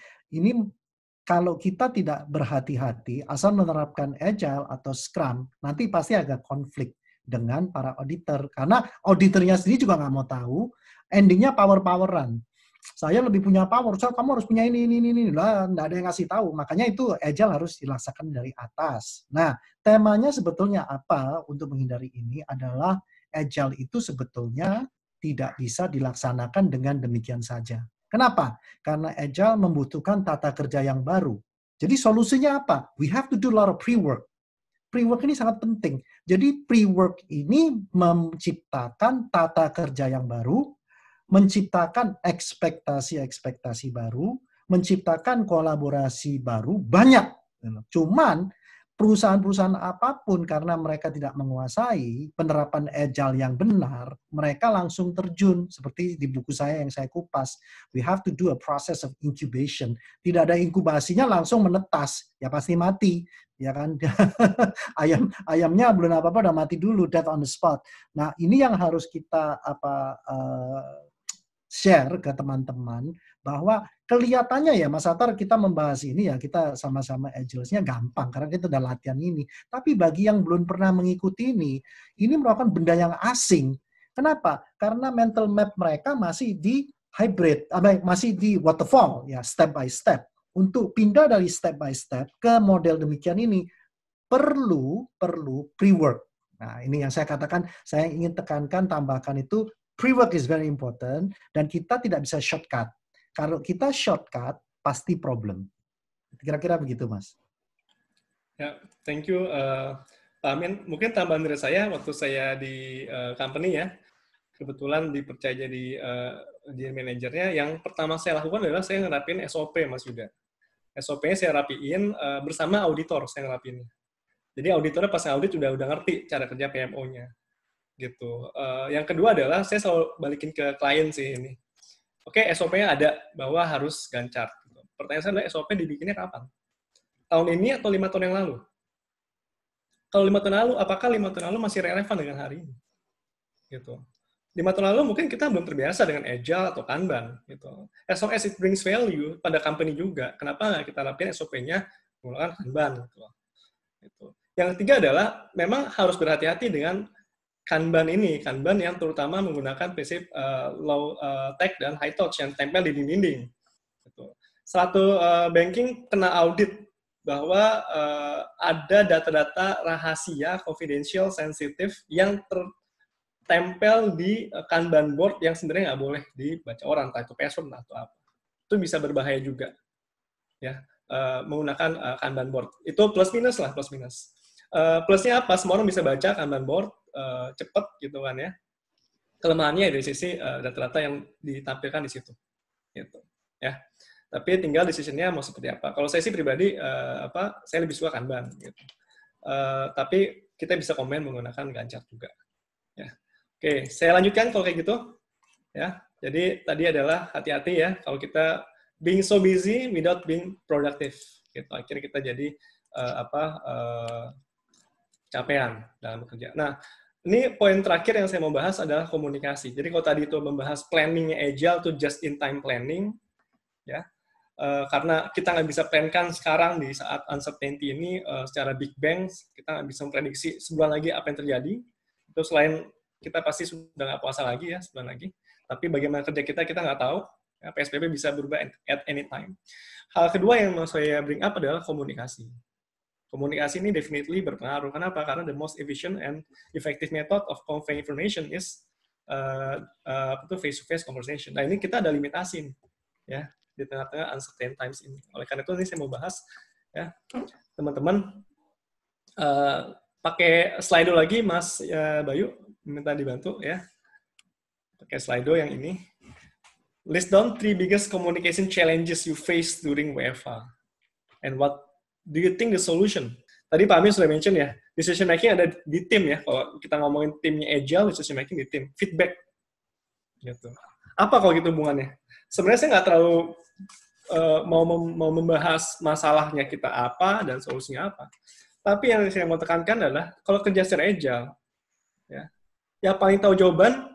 kalau kita tidak berhati-hati, asal menerapkan Agile atau Scrum, nanti pasti agak konflik dengan para auditor. Karena auditornya sendiri juga nggak mau tahu, endingnya power-poweran. Saya lebih punya power, so kamu harus punya ini. Lah, nggak ada yang ngasih tahu. Makanya itu Agile harus dilaksanakan dari atas. Nah, temanya sebetulnya apa untuk menghindari ini adalah Agile itu sebetulnya tidak bisa dilaksanakan dengan demikian saja. Kenapa? Karena Agile membutuhkan tata kerja yang baru. Jadi solusinya apa? We have to do a lot of pre-work. Pre-work ini sangat penting. Jadi pre-work ini menciptakan tata kerja yang baru, menciptakan ekspektasi-ekspektasi baru, menciptakan kolaborasi baru, banyak. Cuman perusahaan-perusahaan apapun karena mereka tidak menguasai penerapan Agile yang benar, mereka langsung terjun seperti di buku saya yang saya kupas. We have to do a process of incubation. Tidak ada inkubasinya langsung menetas, ya pasti mati, ya kan? Ayamnya belum apa-apa udah mati dulu, death on the spot. Nah, ini yang harus kita share ke teman-teman bahwa kelihatannya ya Mas Atar kita membahas ini ya kita sama-sama Agile-nya gampang karena kita udah latihan ini. Tapi bagi yang belum pernah mengikuti ini merupakan benda yang asing. Kenapa? Karena mental map mereka masih di hybrid, masih di waterfall ya, step by step. untuk pindah dari step by step ke model demikian ini perlu pre-work. Nah, ini yang saya katakan, saya ingin tekankan, tambahkan itu, pre-work is very important, dan kita tidak bisa shortcut. Kalau kita shortcut, pasti problem. Kira-kira begitu, Mas.
Ya, thank you, Pak Amin. Mungkin tambahan dari saya, waktu saya di company ya, kebetulan dipercaya jadi manajernya, yang pertama saya lakukan adalah saya ngerapin SOP, Mas Yuda. SOP-nya saya rapiin bersama auditor, saya ngerapinnya. Jadi auditornya pas audit udah ngerti cara kerja PMO-nya. Gitu. Yang kedua adalah saya selalu balikin ke klien sih ini. Oke, SOP-nya ada bahwa harus Gantt. Gitu. Pertanyaan saya adalah SOP dibikinnya kapan? Tahun ini atau 5 tahun yang lalu? Kalau 5 tahun lalu, apakah 5 tahun lalu masih relevan dengan hari ini? Gitu. 5 tahun lalu mungkin kita belum terbiasa dengan Agile atau Kanban. Gitu. As long as it brings value pada company juga, kenapa nggak kita lakukan SOP-nya menggunakan Kanban? Gitu. Yang ketiga adalah memang harus berhati-hati dengan Kanban ini. Kanban yang terutama menggunakan prinsip low tech dan high touch yang tempel di dinding. Gitu. Satu banking kena audit bahwa ada data-data rahasia, confidential, sensitif yang tertempel di Kanban board yang sebenarnya nggak boleh dibaca orang, entah itu password atau apa. Itu bisa berbahaya juga. Ya, menggunakan Kanban board. Itu plus minus lah, plus minus. Plusnya apa? Semua orang bisa baca Kanban board, cepet gitu kan ya. Kelemahannya dari sisi data-data yang ditampilkan di situ. Gitu. Ya. Tapi tinggal decision-nya mau seperti apa. Kalau saya sih pribadi, saya lebih suka Kanban. Gitu. Tapi kita bisa komen menggunakan Gantt juga. Ya. Oke, saya lanjutkan kalau kayak gitu. Ya. Jadi tadi adalah hati-hati ya kalau kita being so busy without being productive. Gitu. Akhirnya kita jadi capaian dalam bekerja. Nah, ini poin terakhir yang saya mau bahas adalah komunikasi. Jadi kalau tadi itu membahas planningnya Agile itu just in time planning, ya, karena kita nggak bisa plankan sekarang di saat uncertainty ini secara big bang, kita nggak bisa memprediksi sebulan lagi apa yang terjadi. Itu selain kita pasti sudah nggak puasa lagi ya sebulan lagi, tapi bagaimana kerja kita nggak tahu. Ya, PSBB bisa berubah at any time. Hal kedua yang mau saya bring up adalah komunikasi. Komunikasi ini definitely berpengaruh. Kenapa? Karena the most efficient and effective method of conveying information is face-to-face conversation. Nah, ini kita ada limitasi nih, ya, di tengah-tengah uncertain times ini. Oleh karena itu, ini saya mau bahas, ya, teman-teman, pakai Slido lagi, Mas Bayu, minta dibantu, ya. Pakai Slido yang ini. List down 3 biggest communication challenges you face during WFH. And what do you think the solution? Tadi Pak Amin sudah mention ya, decision making ada di tim ya. Kalau kita ngomongin timnya Agile, decision making di tim. Feedback. Gitu. Apa kalau gitu hubungannya? Sebenarnya saya nggak terlalu mau membahas masalahnya kita apa dan solusinya apa. Tapi yang saya mau tekankan adalah, kalau kerja secara Agile, ya, yang paling tahu jawaban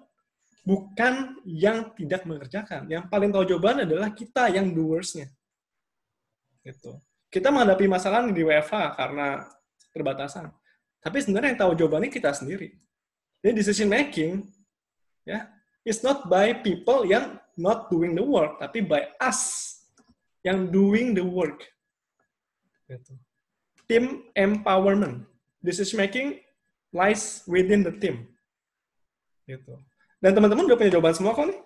bukan yang tidak mengerjakan. Yang paling tahu jawaban adalah kita yang doers-nya. Gitu. Kita menghadapi masalah di WFH karena keterbatasan. Tapi sebenarnya yang tahu jawabannya kita sendiri. Jadi decision making, ya, is not by people yang not doing the work, tapi by us yang doing the work. Gitu. Team empowerment. Decision making lies within the team. Gitu. Dan teman-teman udah punya jawaban semua kok nih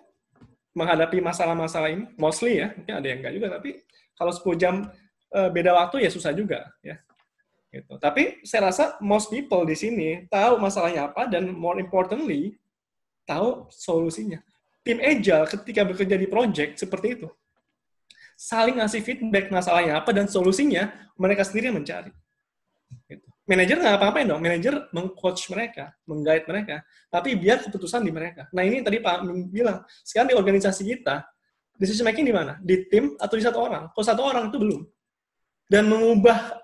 menghadapi masalah-masalah ini. Mostly ya, mungkin ada yang enggak juga, tapi kalau 10 jam beda waktu ya susah juga ya. Gitu. Tapi saya rasa most people di sini tahu masalahnya apa dan more importantly tahu solusinya. Tim Agile ketika bekerja di project seperti itu saling ngasih feedback masalahnya apa dan solusinya mereka sendiri yang mencari. Gitu. Manajer nggak apa-apain dong. Manajer meng-coach mereka, meng-guide mereka, tapi biar keputusan di mereka. Nah ini tadi Pak Amin bilang, sekarang di organisasi kita decision making di mana? Di tim atau di satu orang? Kalau satu orang itu belum. Dan mengubah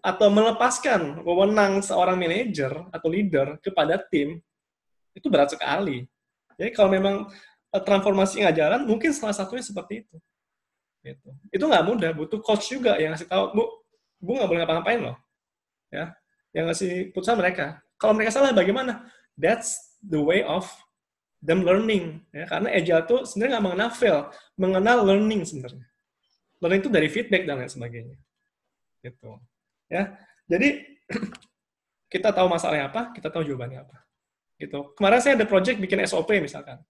atau melepaskan wewenang seorang manajer atau leader kepada tim, itu berat sekali. Jadi kalau memang transformasi nggak jalan, mungkin salah satunya seperti itu. Gitu. Itu nggak mudah, butuh coach juga yang ngasih tahu, Bu nggak boleh ngapa-ngapain loh. Ya, yang ngasih putusan mereka. Kalau mereka salah bagaimana? That's the way of them learning. Ya, karena Agile itu sebenarnya nggak mengenal fail, mengenal learning sebenarnya. Learning itu dari feedback dan lain sebagainya. Gitu. Ya. Jadi kita tahu masalahnya apa, kita tahu jawabannya apa. Gitu. Kemarin saya ada project bikin SOP misalkan.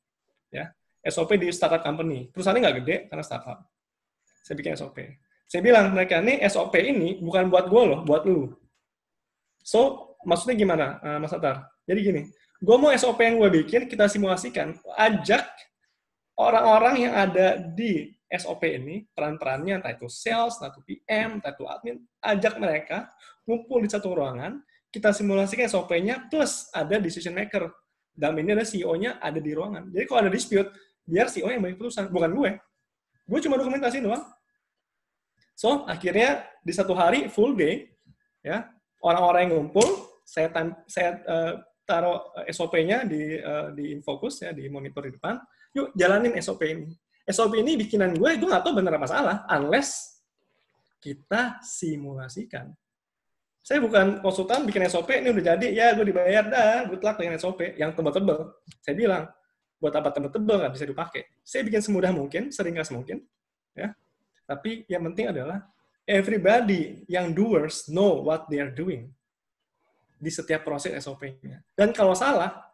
Ya. SOP di startup company. Perusahaannya nggak gede karena startup. Saya bikin SOP. Saya bilang, mereka nih SOP ini bukan buat gue loh, buat lu. So, maksudnya gimana, Mas Atar? Jadi gini, gue mau SOP yang gue bikin, kita simulasikan. Ajak orang-orang yang ada di SOP ini, peran-perannya, entah itu sales, entah itu PM, entah itu admin, ajak mereka ngumpul di satu ruangan, kita simulasikan SOP-nya, plus ada decision maker. Dalam ini ada CEO-nya ada di ruangan. Jadi kalau ada dispute, biar CEO yang balik keputusan, bukan gue. Gue cuma dokumentasi doang. So, akhirnya di satu hari, full day, ya, orang-orang yang ngumpul, saya taruh SOP-nya di InFocus, ya, di monitor di depan, yuk jalanin SOP ini. SOP ini bikinan gue nggak tahu bener apa salah, unless kita simulasikan. Saya bukan konsultan bikin SOP, ini udah jadi, ya gue dibayar, dah, good luck dengan SOP, yang tebel-tebel. Saya bilang, buat apa tebel-tebel, nggak bisa dipakai. Saya bikin semudah mungkin, seringkas mungkin, ya. Tapi yang penting adalah everybody yang doers know what they are doing di setiap proses SOP-nya. Dan kalau salah,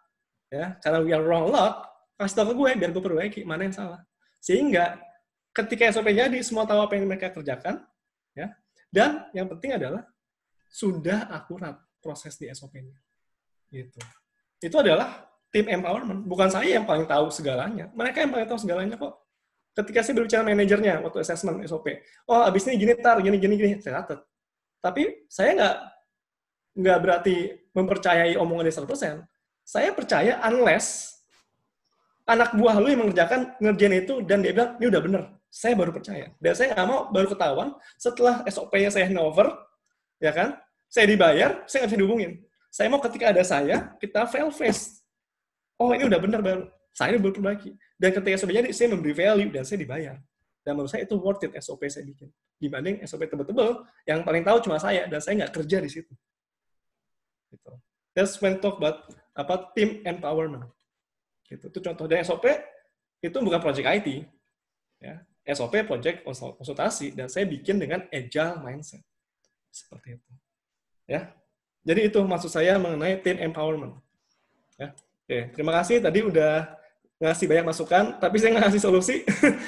ya, karena we are wrong lot, kasih tahu ke gue biar gue perbaiki mana yang salah. Sehingga ketika SOP jadi, semua tahu apa yang mereka kerjakan, ya. Dan yang penting adalah sudah akurat proses di SOP-nya. Gitu. Itu adalah tim empowerment. Bukan saya yang paling tahu segalanya. Mereka yang paling tahu segalanya kok. Ketika saya berbicara manajernya waktu assessment SOP, oh abis ini gini tar, gini, saya catat. Tapi saya nggak berarti mempercayai omongan dia 100%. Saya percaya unless anak buah lu yang ngerjain itu dan dia bilang, ini udah bener. Saya baru percaya. Dan saya nggak mau baru ketahuan setelah SOP-nya saya handover, ya kan? Saya dibayar, saya nggak bisa dihubungin. Saya mau ketika ada saya, kita fail face. Oh ini udah bener baru. Saya baru perbaiki. Dan ketika SOP jadi, saya memberi value dan saya dibayar. Dan menurut saya itu worth it SOP saya bikin. Dibanding SOP tebel-tebel, yang paling tahu cuma saya, dan saya nggak kerja di situ. Gitu. That's when talk about team empowerment. Gitu. Itu contoh. Dan SOP itu bukan project IT. Ya. SOP project konsultasi, dan saya bikin dengan agile mindset. Seperti itu. Ya. Jadi itu maksud saya mengenai team empowerment. Ya. Oke, terima kasih tadi udah ngasih banyak masukan, tapi saya nggak ngasih solusi,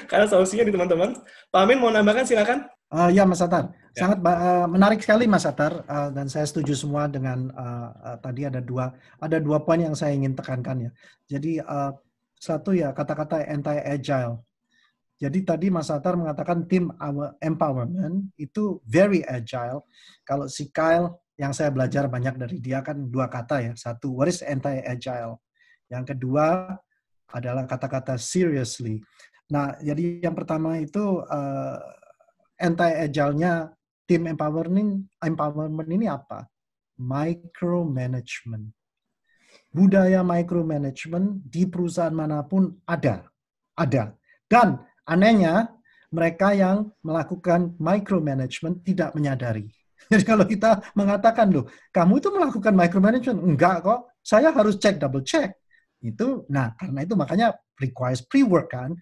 karena solusinya di teman-teman. Pak Amin mau nambahkan, silakan.
Ya, Mas Atar. Ya. Sangat menarik sekali, Mas Atar, dan saya setuju semua dengan tadi ada dua poin yang saya ingin tekankan ya. Jadi satu ya kata-kata anti-agile. Jadi tadi Mas Atar mengatakan team empowerment itu very agile. Kalau si Kyle yang saya belajar banyak dari dia kan dua kata ya. Satu, what is anti-agile? Yang kedua adalah kata-kata seriously. Nah, jadi yang pertama itu anti-agile-nya team empowerment ini apa? Micromanagement. Budaya micromanagement di perusahaan manapun ada. Dan anehnya mereka yang melakukan micromanagement tidak menyadari. Jadi kalau kita mengatakan, loh, kamu itu melakukan micromanagement, enggak kok, saya harus double check. Itu, nah karena itu makanya requires pre-work kan.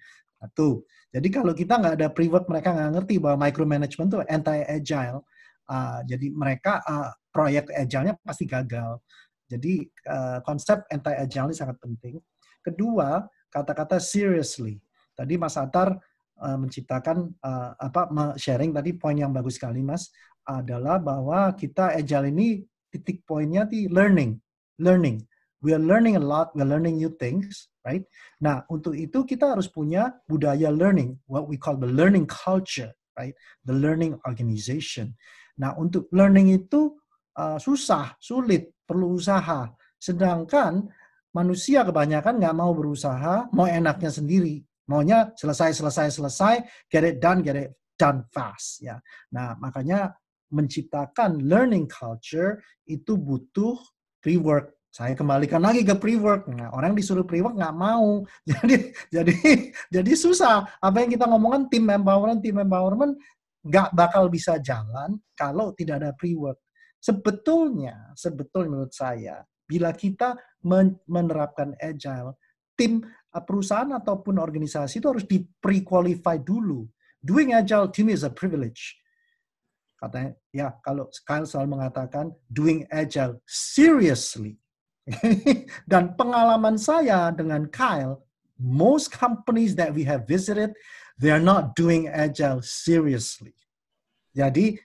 Tuh. Jadi kalau kita nggak ada pre-work, mereka nggak ngerti bahwa micromanagement itu anti-agile. Jadi mereka proyek agile-nya pasti gagal. Jadi konsep anti-agile ini sangat penting. Kedua, kata-kata seriously. Tadi Mas Atar menciptakan sharing tadi poin yang bagus sekali Mas, adalah bahwa kita agile ini titik poinnya di learning. We are learning a lot, we are learning new things, right? Nah, untuk itu kita harus punya budaya learning, what we call the learning culture, right? The learning organization. Nah, untuk learning itu sulit, perlu usaha. Sedangkan manusia kebanyakan nggak mau berusaha, mau enaknya sendiri. Maunya selesai, get it done fast. Ya. Nah, makanya menciptakan learning culture itu butuh pre-work. Saya kembalikan lagi ke pre-work. Nah, orang disuruh pre-work nggak mau. Jadi susah. Apa yang kita ngomongkan team empowerment nggak bakal bisa jalan kalau tidak ada pre-work. Sebetulnya menurut saya, bila kita menerapkan agile, tim perusahaan ataupun organisasi itu harus di pre-qualify dulu Doing agile to me is a privilege. Katanya, ya kalau Kyle selalu mengatakan doing agile seriously. Dan pengalaman saya dengan Kyle, most companies that we have visited, they are not doing agile seriously. Jadi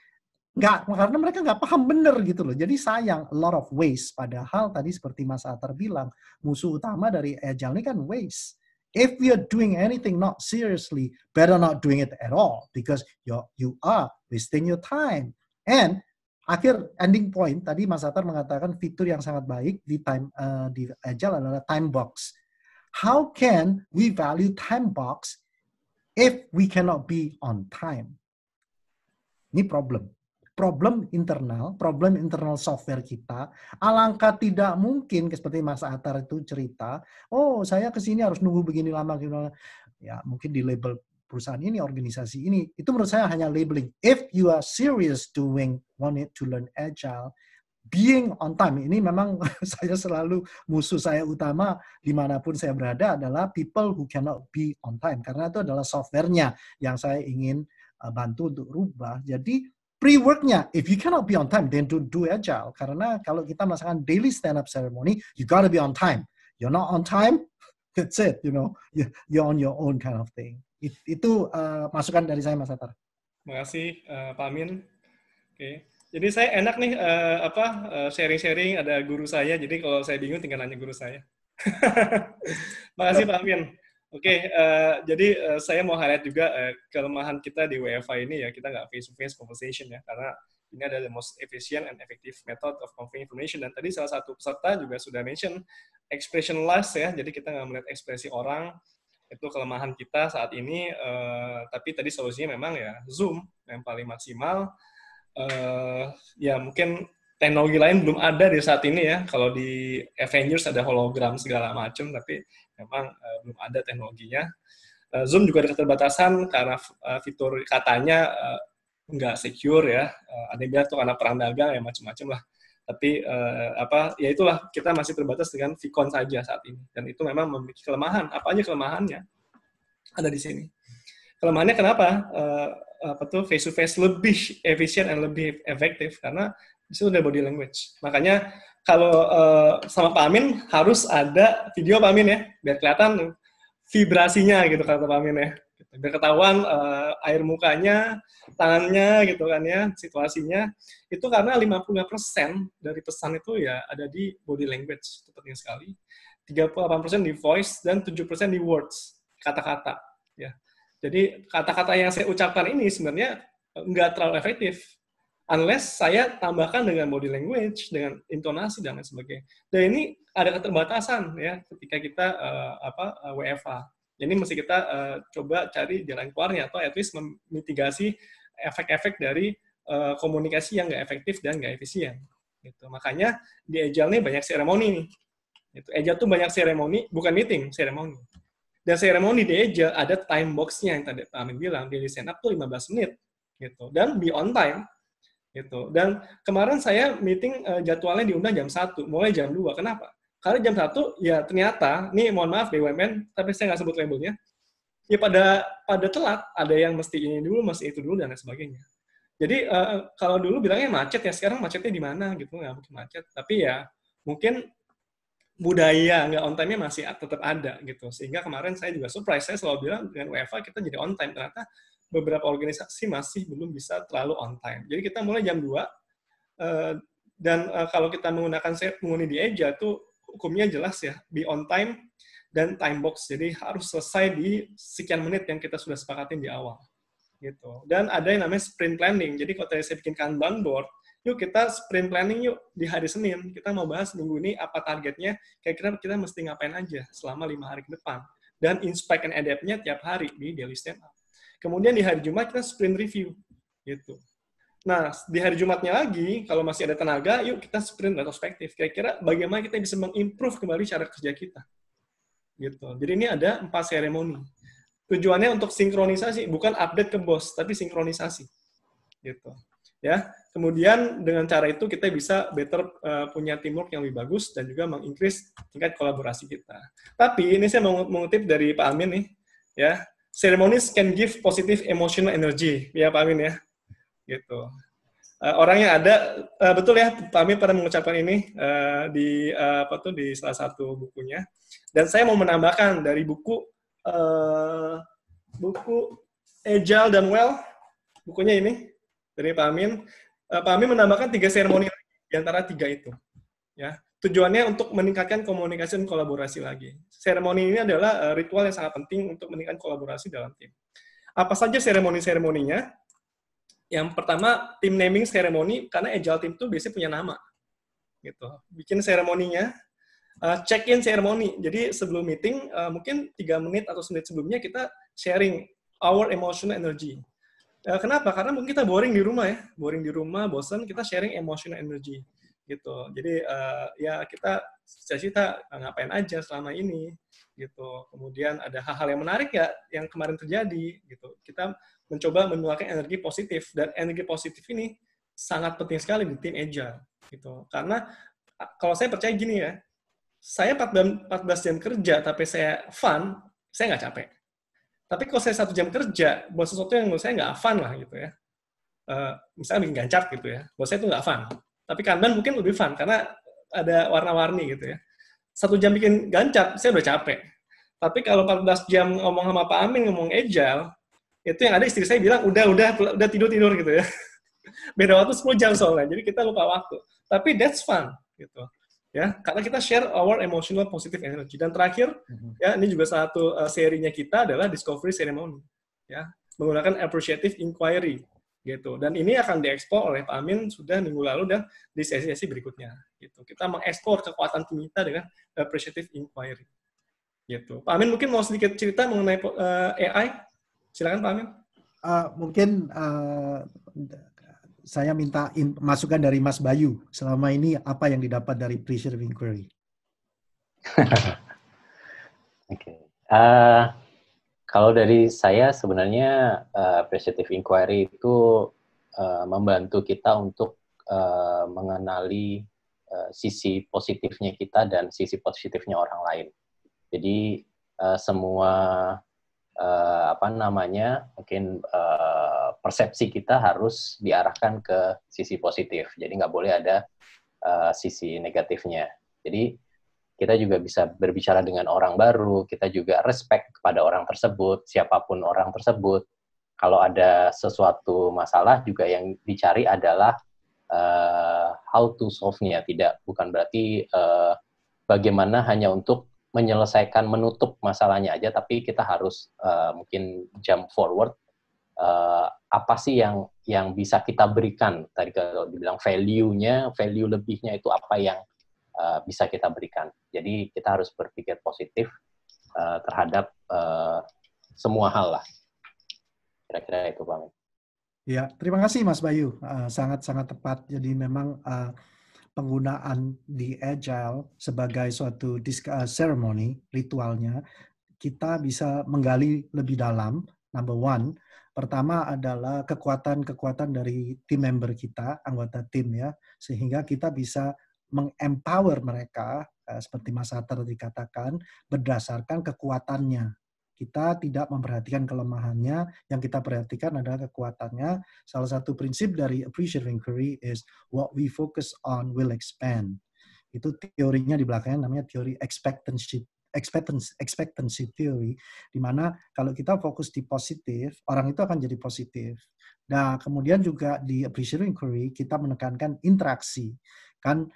karena mereka nggak paham bener gitu loh. Jadi sayang, a lot of waste. Padahal tadi seperti Mas Atar bilang, musuh utama dari agile ini kan waste. If we are doing anything not seriously, better not doing it at all because you are wasting your time. And ending point tadi Mas Atar mengatakan fitur yang sangat baik di agile adalah time box. How can we value time box if we cannot be on time? Ini problem internal software kita. Alangkah tidak mungkin seperti Mas Atar itu cerita, oh saya kesini harus nunggu begini lama. Ya mungkin di label perusahaan ini, organisasi ini, itu menurut saya hanya labeling. If you are serious wanting to learn agile, being on time, ini memang saya selalu musuh saya utama dimanapun saya berada adalah people who cannot be on time. Karena itu adalah softwarenya yang saya ingin bantu untuk rubah. Jadi pre-worknya, if you cannot be on time, then do agile. Karena kalau kita melaksanakan daily stand-up ceremony, you gotta be on time. You're not on time, that's it. You're on your own kind of thing. Itu masukan dari saya, Mas Atar.
Terima kasih, Pak Amin. Oke. Jadi saya enak nih sharing-sharing, ada guru saya. Jadi kalau saya bingung tinggal nanya guru saya. Terima kasih, Pak Amin. Oke, jadi saya mau highlight juga kelemahan kita di WFH ini ya, kita nggak face-to-face conversation ya, karena ini adalah the most efficient and effective method of conveying information. Dan tadi salah satu peserta juga sudah mention expressionless ya, jadi kita nggak melihat ekspresi orang, itu kelemahan kita saat ini, tapi tadi solusinya memang ya Zoom yang paling maksimal. Ya mungkin teknologi lain belum ada di saat ini ya, kalau di Avengers ada hologram segala macam, tapi memang belum ada teknologinya. Zoom juga ada keterbatasan karena fitur katanya nggak secure ya. Ada yang bilang itu karena perang dagang ya macam-macam lah. Tapi ya itulah, kita masih terbatas dengan Vicon saja saat ini. Dan itu memang memiliki kelemahan. Apa aja kelemahannya? Ada di sini. Kelemahannya kenapa? Face to face lebih efisien dan lebih efektif karena di situ ada body language. Makanya kalau sama Pak Amin harus ada video Pak Amin ya, biar kelihatan vibrasinya gitu kata Pak Amin ya. Biar ketahuan air mukanya, tangannya gitu kan ya, situasinya. Itu karena 55% dari pesan itu ya ada di body language, itu penting sekali. 38% di voice dan 7% di words, kata-kata ya. Jadi kata-kata yang saya ucapkan ini sebenarnya nggak terlalu efektif. Unless saya tambahkan dengan body language, dengan intonasi dan lain sebagainya. Dan ini ada keterbatasan ya ketika kita WFH. Jadi mesti kita coba cari jalan keluarnya atau at least memitigasi efek-efek dari komunikasi yang nggak efektif dan nggak efisien. Gitu. Makanya di Agile ini banyak seremoni nih. Gitu. Agile tuh banyak seremoni, bukan meeting, seremoni. Dan seremoni di Agile ada time box-nya yang tadi Pak Amin bilang, daily stand up tuh 15 menit. Gitu. Dan be on time. Gitu. Dan kemarin saya meeting jadwalnya diundang jam 1, mulai jam 2. Kenapa? Karena jam 1, ya ternyata, nih mohon maaf BUMN, tapi saya nggak sebut labelnya, ya pada telat, ada yang mesti ini dulu, mesti itu dulu, dan lain sebagainya. Jadi kalau dulu bilangnya macet ya, sekarang macetnya di mana gitu, nggak mungkin macet. Tapi ya mungkin budaya nggak on time-nya masih tetap ada gitu. Sehingga kemarin saya juga surprise, saya selalu bilang dengan WFH kita jadi on time, ternyata beberapa organisasi masih belum bisa terlalu on time. Jadi kita mulai jam 2, dan kalau kita menggunakan penghuni di Agile itu hukumnya jelas ya, be on time dan time box. Jadi harus selesai di sekian menit yang kita sudah sepakatin di awal. Gitu. Dan ada yang namanya sprint planning. Jadi kalau tadi saya bikin Kanban board, yuk kita sprint planning yuk di hari Senin. Kita mau bahas minggu ini apa targetnya, kira-kira kita mesti ngapain aja selama 5 hari ke depan. Dan inspect and adapt-nya tiap hari di daily stand up. Kemudian di hari Jumat kita sprint review, gitu. Nah, di hari Jumatnya lagi, kalau masih ada tenaga, yuk kita sprint retrospektif. Kira-kira bagaimana kita bisa mengimprove kembali cara kerja kita, gitu. Jadi ini ada 4 seremoni. Tujuannya untuk sinkronisasi, bukan update ke bos, tapi sinkronisasi, gitu. Ya. Kemudian dengan cara itu kita bisa better punya teamwork yang lebih bagus dan juga mengincrease tingkat kolaborasi kita. Tapi ini saya mengutip dari Pak Amin nih, ya. ceremonies can give positive emotional energy. Ya, Pak Amin ya. Gitu. Orang yang ada, betul ya, Pak Amin pernah mengucapkan ini di salah satu bukunya. Dan saya mau menambahkan dari buku Agile dan Well, bukunya ini dari Pak Amin. Pak Amin menambahkan 3 seremoni di antara 3 itu. Ya, tujuannya untuk meningkatkan komunikasi dan kolaborasi lagi. Seremoni ini adalah ritual yang sangat penting untuk meningkatkan kolaborasi dalam tim. Apa saja seremoni-seremoninya? Yang pertama, team naming seremoni, karena Agile team itu biasanya punya nama. Gitu. Bikin seremoninya, check-in seremoni. Jadi sebelum meeting, mungkin 3 menit atau menit sebelumnya kita sharing our emotional energy. Kenapa? Karena mungkin kita boring di rumah ya. Boring di rumah, bosan, kita sharing emotional energy. Gitu. Jadi ya kita cerita ngapain aja selama ini. Gitu. Kemudian ada hal-hal yang menarik ya yang kemarin terjadi. Gitu. Kita mencoba menularkan energi positif, dan energi positif ini sangat penting sekali di tim Agile, gitu. Karena kalau saya percaya gini ya, saya 14 jam kerja tapi saya fun, saya nggak capek. Tapi kalau saya 1 jam kerja buat sesuatu yang menurut saya nggak fun lah gitu ya, misalnya bikin gancat gitu ya, buat saya itu nggak fun. Tapi Kanban mungkin lebih fun karena ada warna-warni gitu ya. 1 jam bikin gancat, saya udah capek. Tapi kalau 14 jam ngomong sama Pak Amin, ngomong Agile, itu yang ada istri saya bilang udah tidur gitu ya. Beda waktu 10 jam soalnya, jadi kita lupa waktu. Tapi that's fun gitu. Ya, karena kita share our emotional positive energy. Dan terakhir, ya ini juga satu serinya kita adalah discovery ceremony. Ya, menggunakan appreciative inquiry gitu. Dan ini akan diekspor oleh Pak Amin sudah minggu lalu dan di sesi-sesi berikutnya gitu. Kita mengeksplor kekuatan tim kita dengan appreciative inquiry. Gitu. Pak Amin mungkin mau sedikit cerita mengenai AI? Silakan Pak Amin.
Mungkin saya minta masukan dari Mas Bayu. Selama ini apa yang didapat dari appreciative inquiry?
Oke. Kalau dari saya sebenarnya appreciative inquiry itu membantu kita untuk mengenali sisi positifnya kita dan sisi positifnya orang lain. Jadi semua mungkin persepsi kita harus diarahkan ke sisi positif. Jadi nggak boleh ada sisi negatifnya. Jadi kita juga bisa berbicara dengan orang baru, kita juga respect kepada orang tersebut, siapapun orang tersebut. Kalau ada sesuatu masalah juga yang dicari adalah how to solve-nya. Bukan berarti bagaimana hanya untuk menyelesaikan, menutup masalahnya aja, tapi kita harus mungkin jump forward. Apa sih yang bisa kita berikan? Tadi kalau dibilang value lebihnya itu apa yang bisa kita berikan. Jadi kita harus berpikir positif terhadap semua hal lah. Kira-kira itu, Pak.
Ya, terima kasih Mas Bayu. Sangat-sangat tepat. Jadi memang penggunaan di Agile sebagai suatu ceremony, ritualnya, kita bisa menggali lebih dalam. Number one, pertama adalah kekuatan-kekuatan dari tim member kita, anggota tim ya, sehingga kita bisa mengempower mereka, seperti Mas Atar tadi katakan, berdasarkan kekuatannya. Kita tidak memperhatikan kelemahannya, yang kita perhatikan adalah kekuatannya. Salah satu prinsip dari appreciative inquiry is what we focus on will expand. Itu teorinya di belakangnya namanya teori expectancy theory, di mana kalau kita fokus di positif, orang itu akan jadi positif. Nah, kemudian juga di appreciative inquiry kita menekankan interaksi. Kan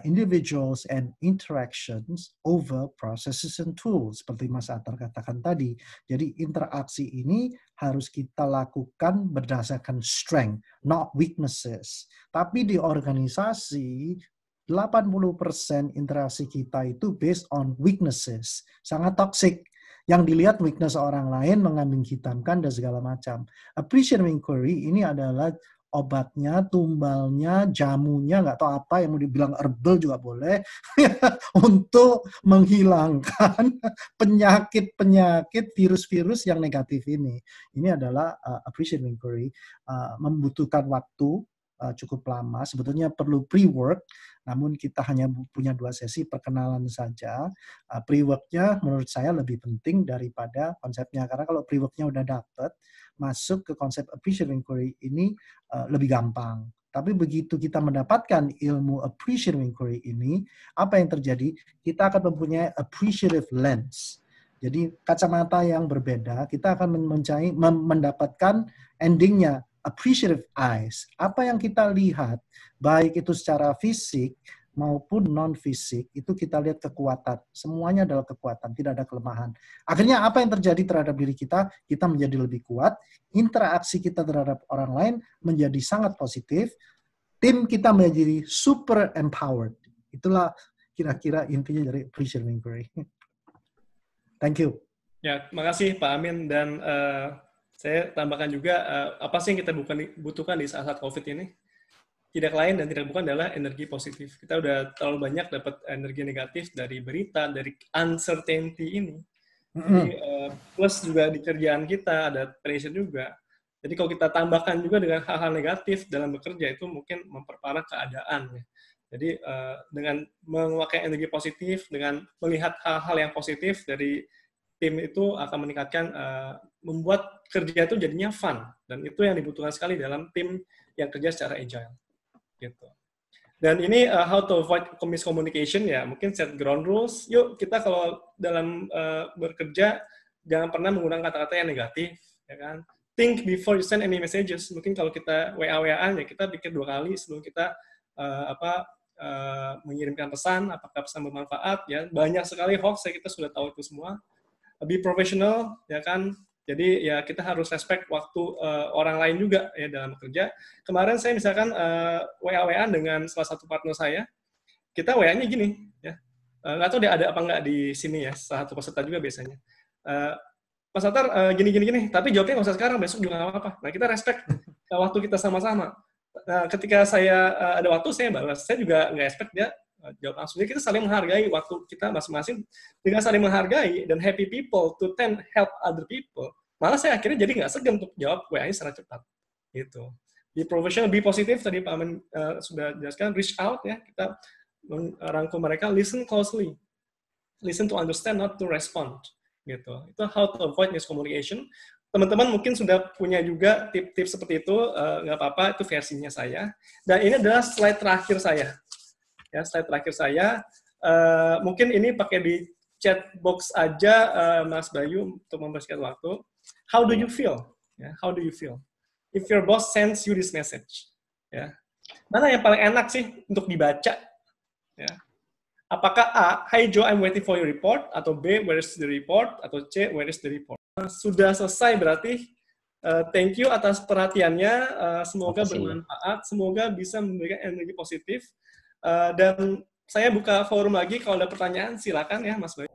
individuals and interactions over processes and tools, seperti Mas Atar katakan tadi. Jadi interaksi ini harus kita lakukan berdasarkan strength, not weaknesses. Tapi di organisasi 80% interaksi kita itu based on weaknesses, sangat toxic. Yang dilihat weakness orang lain mengambing hitamkan dan segala macam. Appreciative inquiry ini adalah obatnya, tumbalnya, jamunya, nggak tahu apa, yang mau dibilang herbal juga boleh, untuk menghilangkan penyakit-penyakit, virus-virus yang negatif ini. Ini adalah appreciative inquiry, membutuhkan waktu, cukup lama. Sebetulnya perlu pre-work, namun kita hanya punya 2 sesi perkenalan saja. Pre-worknya menurut saya lebih penting daripada konsepnya, karena kalau pre-worknya udah dapet, masuk ke konsep appreciative inquiry ini lebih gampang. Tapi begitu kita mendapatkan ilmu appreciative inquiry ini, apa yang terjadi? Kita akan mempunyai appreciative lens. Jadi kacamata yang berbeda, kita akan mendapatkan endingnya appreciative eyes. Apa yang kita lihat, baik itu secara fisik maupun non-fisik, itu kita lihat kekuatan. Semuanya adalah kekuatan, tidak ada kelemahan. Akhirnya apa yang terjadi terhadap diri kita? Kita menjadi lebih kuat, interaksi kita terhadap orang lain menjadi sangat positif, tim kita menjadi super empowered. Itulah kira-kira intinya dari appreciative inquiry. Thank you.
Ya, makasih Pak Amin. Dan saya tambahkan juga, apa sih yang kita butuhkan di saat COVID ini? Tidak lain dan tidak bukan adalah energi positif. Kita udah terlalu banyak dapat energi negatif dari berita, dari uncertainty ini. Jadi, plus juga di kerjaan kita ada pressure juga. Jadi kalau kita tambahkan juga dengan hal-hal negatif dalam bekerja, itu mungkin memperparah keadaan. Jadi dengan memakai energi positif, dengan melihat hal-hal yang positif dari tim itu akan meningkatkan, membuat kerja itu jadinya fun. Dan itu yang dibutuhkan sekali dalam tim yang kerja secara agile. Gitu. Dan ini how to avoid miscommunication ya, mungkin set ground rules. Yuk kita kalau dalam bekerja jangan pernah menggunakan kata-kata yang negatif, ya kan? Think before you send any messages. Mungkin kalau kita WA-WA-an ya kita pikir 2 kali sebelum kita mengirimkan pesan, apakah pesan bermanfaat ya. Banyak sekali hoax ya, kita sudah tahu itu semua. Be professional ya kan. Jadi ya kita harus respect waktu orang lain juga ya dalam bekerja. Kemarin saya misalkan WA-WA dengan salah satu partner saya, kita WA-nya gini ya. Nggak tahu dia ada apa nggak di sini ya, salah satu peserta juga biasanya. Mas Atar gini, tapi jawabnya nggak usah sekarang, besok juga nggak apa-apa. Nah kita respect waktu kita sama-sama. Nah, ketika saya ada waktu saya balas, saya juga nggak expect dia jawab langsung. Jadi kita saling menghargai waktu kita masing-masing. Dengan saling menghargai dan happy people to tend help other people, malah saya akhirnya jadi nggak segan untuk jawab WA-nya secara cepat. Gitu. Be professional, be positif, tadi Pak Amin sudah jelaskan, reach out ya, kita merangkul mereka, listen closely. Listen to understand, not to respond. Gitu. Itu how to avoid miscommunication. Teman-teman mungkin sudah punya juga tips-tips seperti itu, nggak apa-apa, itu versinya saya. Dan ini adalah slide terakhir saya. Ya, slide terakhir saya, mungkin ini pakai di chat box aja, Mas Bayu, untuk membersihkan waktu. How do you feel? Ya, how do you feel? If your boss sends you this message, ya, mana yang paling enak sih untuk dibaca? Ya. Apakah A, Hi Joe, I'm waiting for your report, atau B, where is the report, atau C, where is the report? Sudah selesai berarti. Thank you atas perhatiannya. Semoga bermanfaat, semoga bisa memberikan energi positif. Dan saya buka forum lagi, kalau ada pertanyaan silakan ya Mas Bayu.